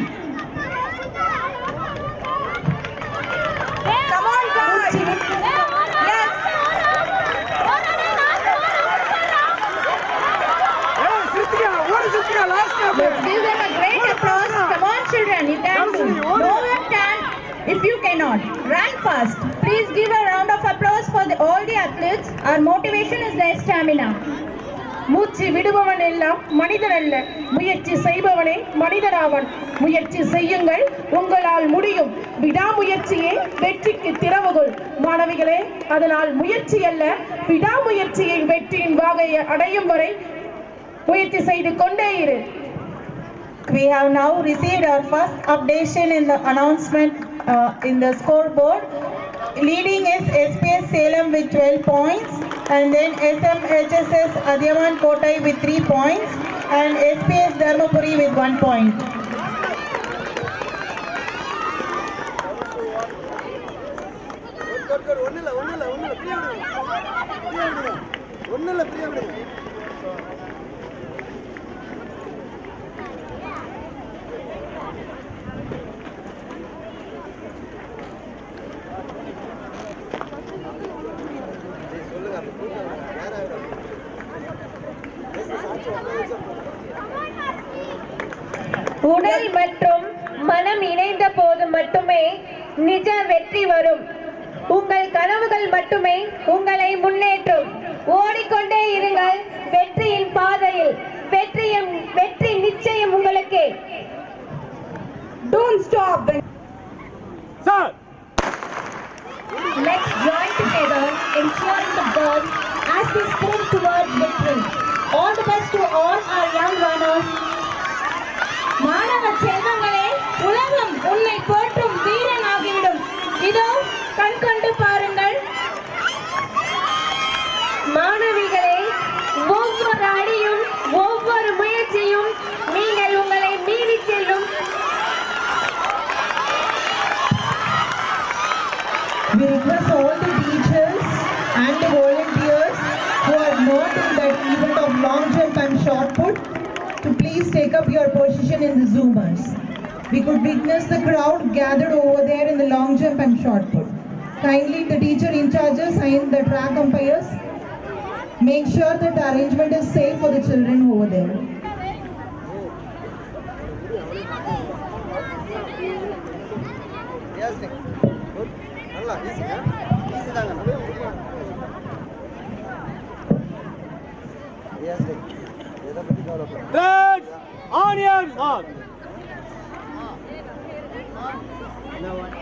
Come on, guys. Yes. Hey, Sithika, what is Sithika? Last step. Let's give them a great applause. Come on, children, you can do. No one can if you cannot. Run fast. Please give a round of applause for all the athletes. Our motivation is their stamina. மூச்சு விடுபவன் எல்லாம் மனிதன் அல்ல, முயற்சி செய்பவனே மனிதனாவன். முயற்சி செய்யுங்கள், உங்களால் முடியும். விடாமுயற்சியே வெற்றிக்கு திறவுகோல். மாணவிகளே, அதனால் முயற்சி அல்ல, விடாமுயற்சியை வெற்றியின் வாகையை அடையும் வரை முயற்சி செய்து கொண்டே இரு. We have now received our first updation in the announcement in the scoreboard. Leading is SPS Salem with 12 points, and then SMHSS Adiyaman Kotai with 3 points, and SPS Dharmapuri with 1 point. உடல் மற்றும் மனம் இணைந்த போது மட்டுமே நிஜ வெற்றி வரும். உங்கள் கனவுகள் மட்டுமே உங்களை முன்னேற்றும். ஓடிக்கொண்டே இருங்கள் வெற்றியின் பாதையில். வெற்றி நிச்சயம் உங்களுக்கே. Don't stop. Sir. Let's join together in cheering the girls as they sprint towards victory. All the best to all our young runners. மாணவ செல்வங்களே, உலகம் உன்னை போற்றும் வீரனாகிவிடும். இதோ கண் கொண்டு பாருங்கள். மாணவிகளே, ஒவ்வொரு அடியும் ஒவ்வொரு முயற்சியும் நீங்கள் உங்களை மீறி செல்லும். We request all the teachers and the volunteers who are not in that event of long jump and shot put to please take up your position in the Zoomers. We could witness the crowd gathered over there in the long jump and shot put. Kindly the teacher in charges and the track umpires make sure that the arrangement is safe for the children over there. Threads on your mark.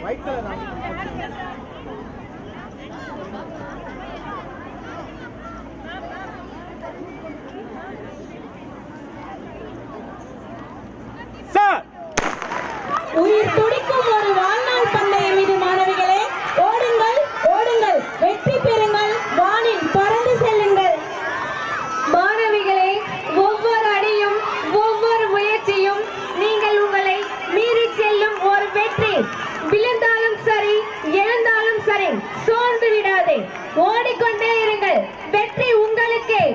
White color. Sir. உயிர் துடிக்கும் ஒரு வாழ்நாள் பந்தயம் இது மாணவிகளே. ஓடுங்கள், ஓடுங்கள், வெற்றி பெறுங்கள், வானில் பறந்து செல்லுங்கள். மாணவிகளே, ஒவ்வொரு அடியும் ஒவ்வொரு முயற்சியும் நீங்கள் உங்களை மீறி செல்லும் ஒரு வெற்றி. விழுந்தாலும் சரி, எழுந்தாலும் சரி, சோர்ந்து விடாதே, ஓடிக்கொண்டே இருங்கள். வெற்றி உங்களுக்கே.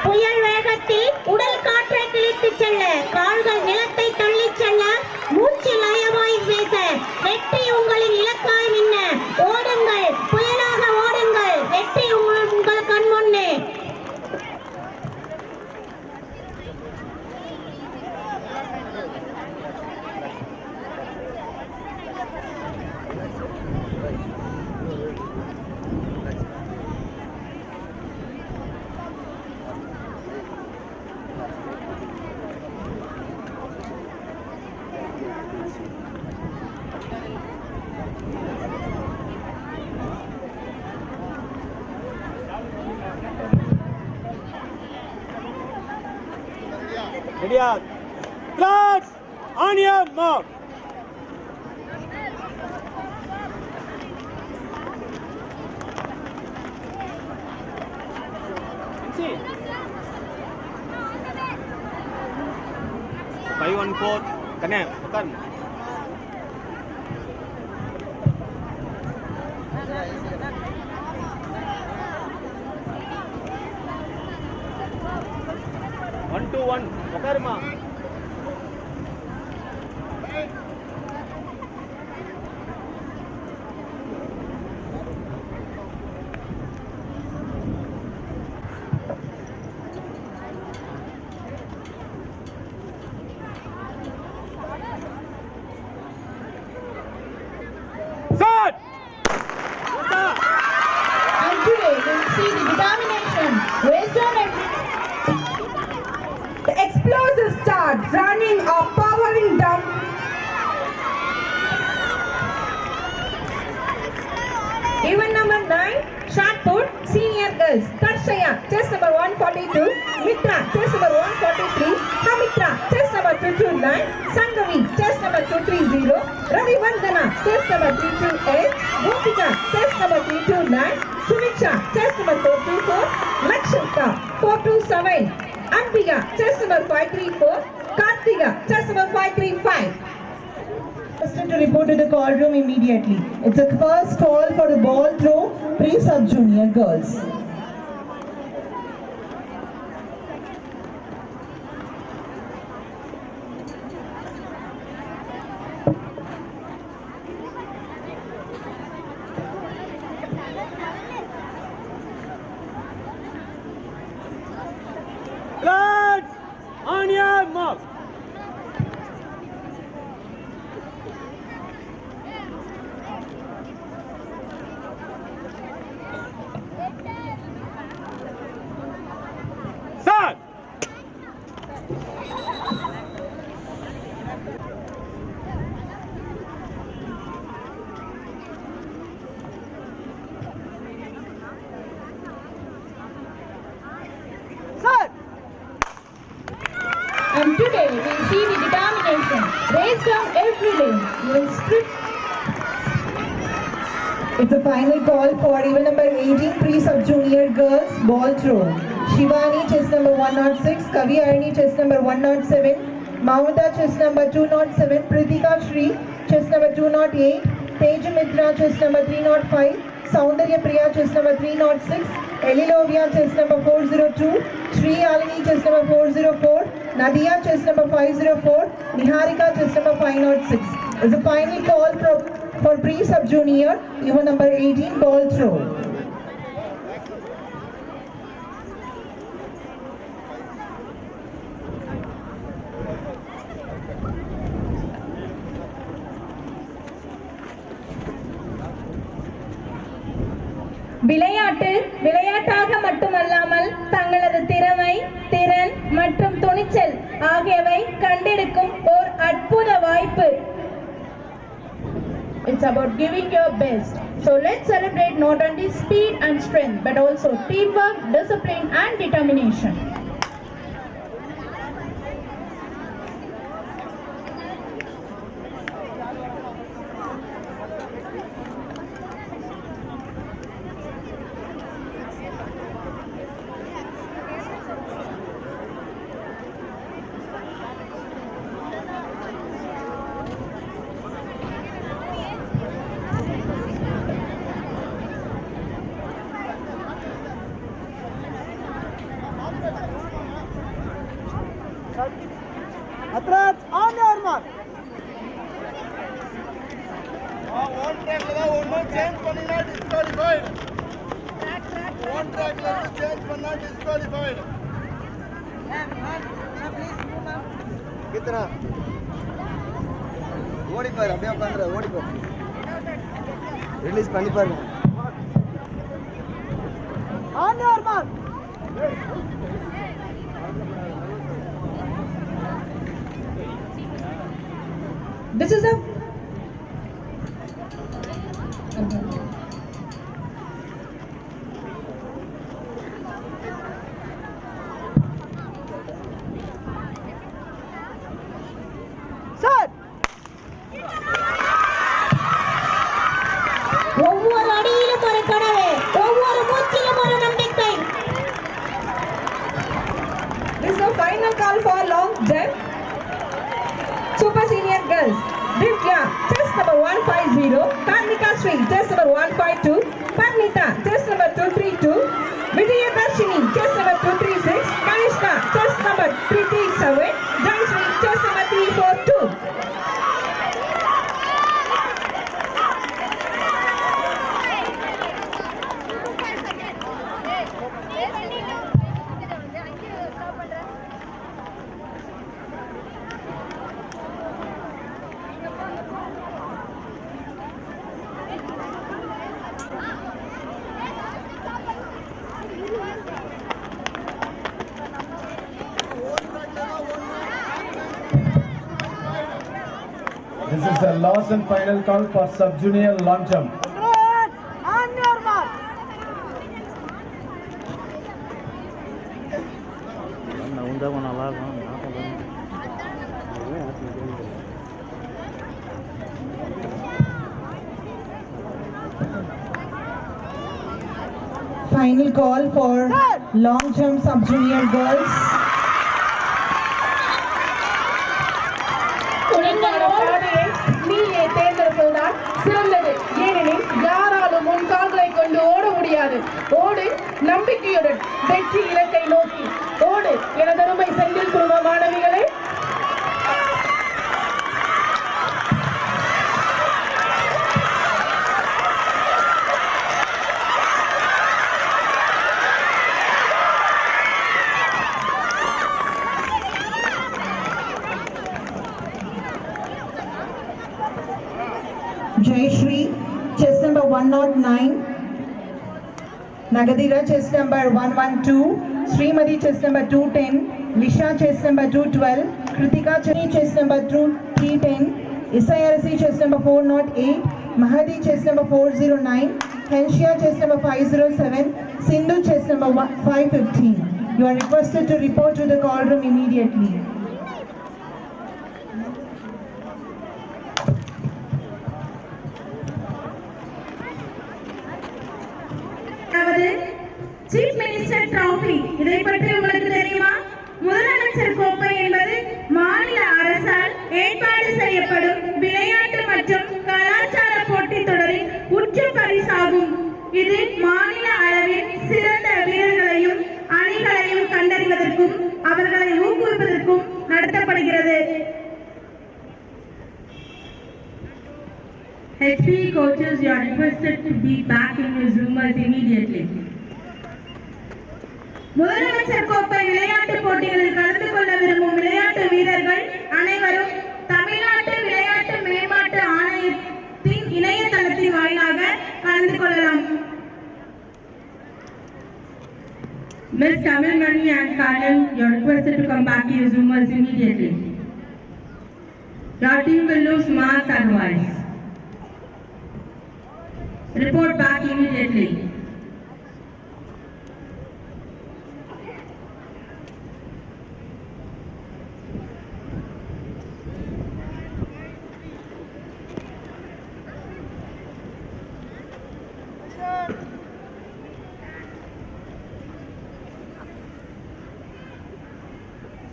புயல் வேகத்தில் உடல் காற்றை கிழித்து செல்ல, கால்கள் நிலத்தை தள்ளி செல்ல, மூச்சு லயமாய் பேச, வெற்றி உங்களின் இலக்காய் மின்ன. ஓடுங்கள், புயலாக ஓடுங்கள், வெற்றி உங்கள் கண் முன்னே. Ready up. Threads on your mark. See. 514. Kanya, bukan. One to one. Bukarma. Set! And today we'll see the determination, wisdom and The explosive start running or powering down. Event number 9, shot put, senior girls. Karshaya, test number 142. Mitra, test number 143. Hamitra, test number 229. Sangavi, test number 230. Ravi Vandana, test number 328. Gopika, test number 329. Sumiksha, test number 424. Lakshika, 427. Ambika, test number 534. Kartika, test number 535. Requested to report to the call room immediately. It's a first call for the ball throw pre-sub junior girls. Threads on your mark. chase down every lane. You will sprint. It's a final call for even number 18 pre-sub-junior girls ball throw. Shivani, chest number 106, Kavi Arni, chest number 107, Mamata, chest number 207, Pritika Shri, chest number 208, Tej Mitra, chest number 305, Saundarya Priya, chest number 306, Elilovia, chest number 402, Shri Alini, chest number 404, Nadia, chest number 504, Niharika, chest number 506. It's a final call for pre-sub-junior, even number 18 ball throw. விளையாட்டு விளையாட்டாக மட்டுமல்லாமல் தங்களது திறமை, திறன் மற்றும் துணிச்சல் ஆகியவை கண்டெடுக்கும் ஓர் அற்புத வாய்ப்பு. It's about giving your best. So let's celebrate not only speed and strength, but also teamwork, discipline and determination. Atrás, on your mark. One track one more change panna disqualified. One track change panna disqualified. कितना? OD पर अभी आप अंदर OD पर. Release पानी पर. On your mark. This is a ஒவ்வொரு அடியிலும் ஒரு கனவு, ஒவ்வொரு மூச்சிலும் ஒரு நம்பிக்கை. This is the final call for long jump. Super senior girls. Divya, test number 150. Karnika Sri, test number 152. Parnita, test number 232. Vijaya Darshini, test number 236. Kanishka, test number 337. Jayashree, test number 342. This is the last and final call for sub-junior long jump. On your mark. Final call for long jump sub-junior girls. உனக்கான பாதையை நீயே தேர்ந்தெடுப்பதுதான் சிறந்தது. ஏனெனில் யாராலும் உன் கால்களை கொண்டு ஓட முடியாது. ஓடு நம்பிக்கையுடன் வெற்றி இலக்கை நோக்கி ஓடு. எனதருமை செந்தில் குடும்ப மாணவிகளே, Jayashree, chest number 109. Nagadira, chest number 112. Srimati, chest number 210. Lisha, chest number 212. Kritika, chest number 310. Isayarasi, chest number 408. Mahadi, chest number 409. Henshia, chest number 507. Sindhu, chest number 515. You are requested to report to the call room immediately. இதை பற்றி உங்களுக்கு தெரியுமா? முதலமைச்சர் கோப்பை என்பது மாநில அரசால் ஏற்பாடு செய்யப்படும் விளையாட்டு மற்றும் கலாச்சார போட்டித் தொடரின் உச்ச பரிசாகும். இது மாநில அளவில் சிறந்த வீரர்களையும் அணிகளையும் கண்டறிவதற்கும் அவர்களை ஊக்குவிப்பதற்கும் நடத்தப்படுகிறது. HPE coaches, you are requested to be back in your Zoomers immediately. முதலமைச்சர் கோப்பை விளையாட்டு போட்டிகளில் கலந்து கொள்ள விரும்பும் விளையாட்டு வீரர்கள் அனைவரும் தமிழ்நாட்டு விளையாட்டு மேம்பாட்டு ஆணையத்தின் இணையதளத்தின் வாயிலாக கலந்து கொள்ளலாம். Miss Tamil Mani and Karan, you are requested to come back to your Zoomers immediately. Your team will lose marks otherwise. Report back immediately.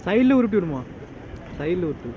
சைடில் உருட்டி விடுமா, சைடில் உருட்டு.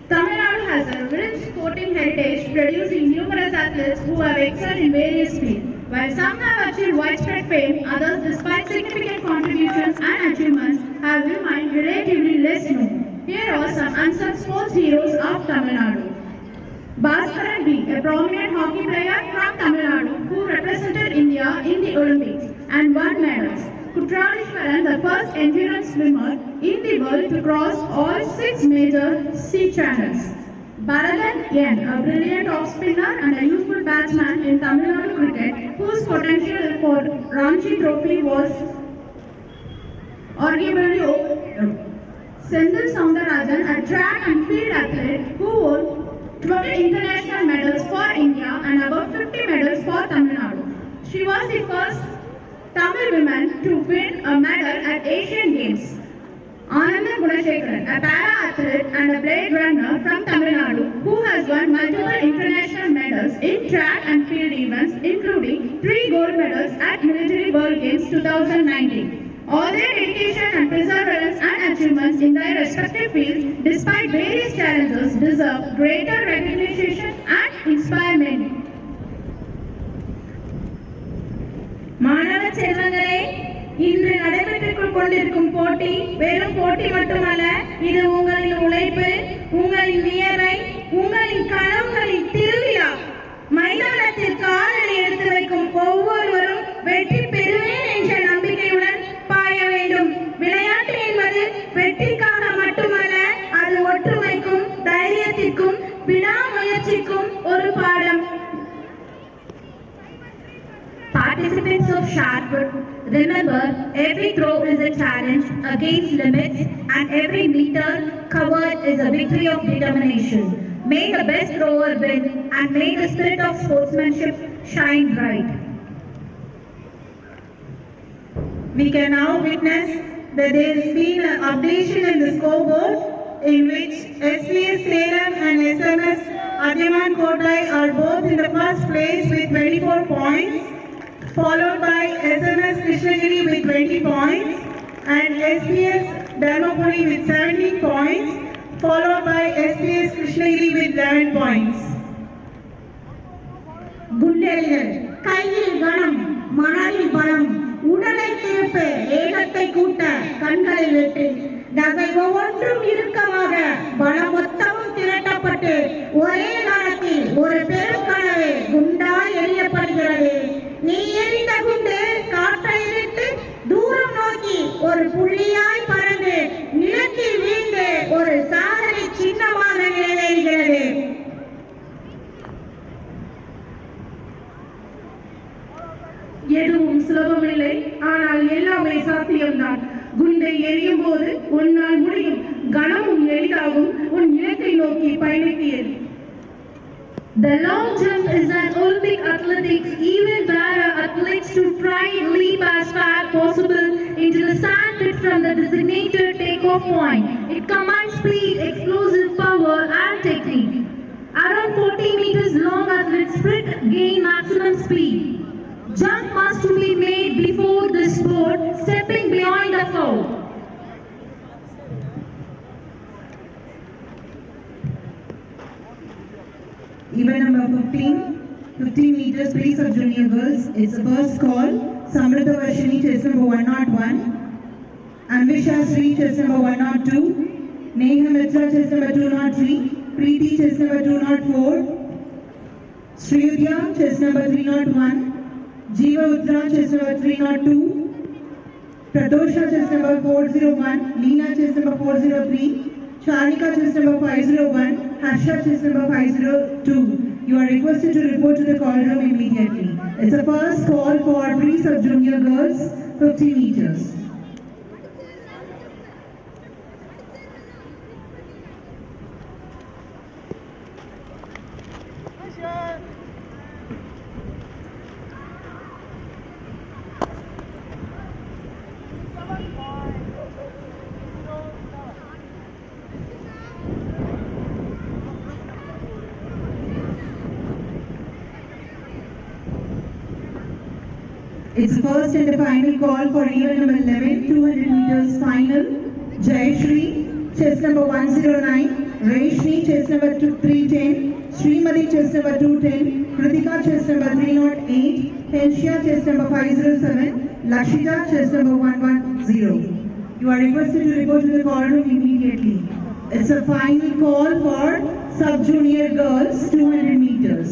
Tamil Nadu has a rich sporting heritage, producing numerous athletes who have excelled in various fields. While some have achieved widespread fame, others, despite significant contributions and achievements, have remained relatively less known. Here are some unsung sports heroes of Tamil Nadu. Bhaskaran B, a prominent hockey player from Tamil Nadu who represented India in the Olympics and won medals. Kutralishwaran, the first endurance swimmer in the world to cross all 6 major sea channels. Bharathan N, a brilliant off-spinner and a useful batsman in Tamil Nadu cricket, whose potential for Ranji Trophy was arguably overlooked. Sendil Soundarajan, a track and field athlete who won 12 international medals for India and about 50 medals for Tamil Nadu. She was the first Tamil woman to win a medal at Asian Games. Ananda Gunashekaran, a para-athlete and a blade runner from Tamil Nadu, who has won multiple international medals in track and field events, including 3 gold medals at Military World Games 2019. All their dedication and perseverance and achievements in their respective fields, despite various challenges, deserve greater recognition and inspirement. மாணவ செல்வங்களே, இன்று நடைபெற்றுக் கொண்டிருக்கும் போட்டி வெறும் போட்டி மட்டுமல்ல, இது உங்களின் உழைப்பு, உங்களின் வியர்வை, உங்களின் கனவுகளின் திருவிழா. மைதானத்தில் காலடி எடுத்து வைக்கும் ஒவ்வொருவரும் வெற்றி பெறுவேன் என்ற நம்பிக்கையுடன் பாய வேண்டும். விளையாட்டு என்பது வெற்றிக்காக மட்டுமல்ல, அது ஒற்றுமைக்கும் தைரியத்திற்கும் விடாமுயற்சிக்கும் ஒரு பாடம். Participants of shot put, remember, every throw is a challenge against limits and every meter covered is a victory of determination. May the best thrower win and may the spirit of sportsmanship shine bright. We can now witness that there has been an updation in the scoreboard in which SVS Salem and SMS Adiman Kotai are both in the first place with 24 points, followed by SMS Krishnagiri with 20 points and SBS Dharmapuri with 17 points, followed by SBS Krishnagiri with 11 points. குண்டெறிதல், கையில் கனம், மனதில் பலம், உடலை திருப்ப, ஏகத்தை கூட்ட, கண்களை வெட்டு, தசை ஒவ்வொன்றும் இறுக்கமாக, பலம் மொத்தமும் திரட்டப்பட்டு ஒரே காலத்தில் ஒரு பெருக்கனவு குண்டாய் எறியப்படுகிறது. நீ எறிந்த குண்டு காற்றை இழுத்து தூரம் நோக்கி ஒரு புள்ளியாய் பறந்து நிலத்தில் வீழ்ந்து ஒரு சாதனை சின்னமாக நிறைவேறுகிறது. எதுவும் சுலபமில்லை, ஆனால் எல்லாமே சாத்தியம்தான். குண்டை எறியும் போது உன்னால் முடியும், கனமும் எளிதாகும், உன் இலக்கை நோக்கி பயணித்தீர். The long jump is an Olympic athletics event where athletes to try and leap as far possible into the sand pit from the designated takeoff point. It combines speed, explosive power and technique. Around 40 meters long athletes sprint gain maximum speed. Jump must be made before the sport, stepping behind the foul. Event number 15 meters free sub junior girls. It's the first call. Samrita Varshini, chest number 101. Anvisha Sri, chest number 102. Neha Mitra, chest number 203. Preeti, chest number 204. Sriyudya, chest number 301. Jeeva Utra, chest number 302. Pratosha, chest number 401. Leena, chest number 403. Charnika, chest number 501. Harsha, chest number 502. You are requested to report to the call room immediately. It's the first call for pre-sub junior girls, 50 meters. It's the first and the final call for event number 11, 200 meters final. Jayashri, chest number 109. Reshni, chest number 310. Srimati, chest number 210. Kritika, chest number 308. Henshia, chest number 507. Lakshita, chest number 110. You are requested to report to the call room immediately. It's a final call for sub-junior girls, 200 meters.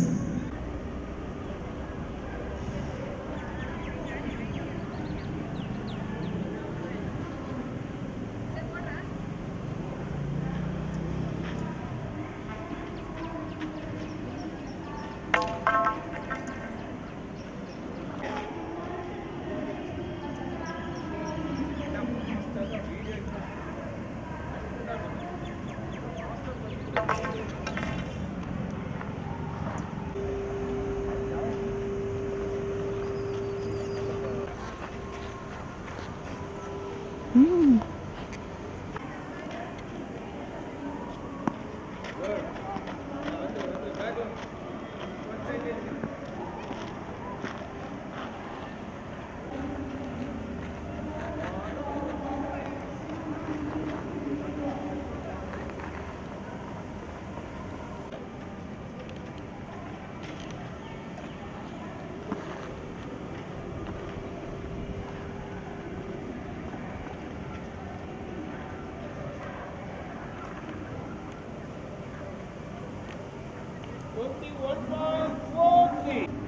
One 40.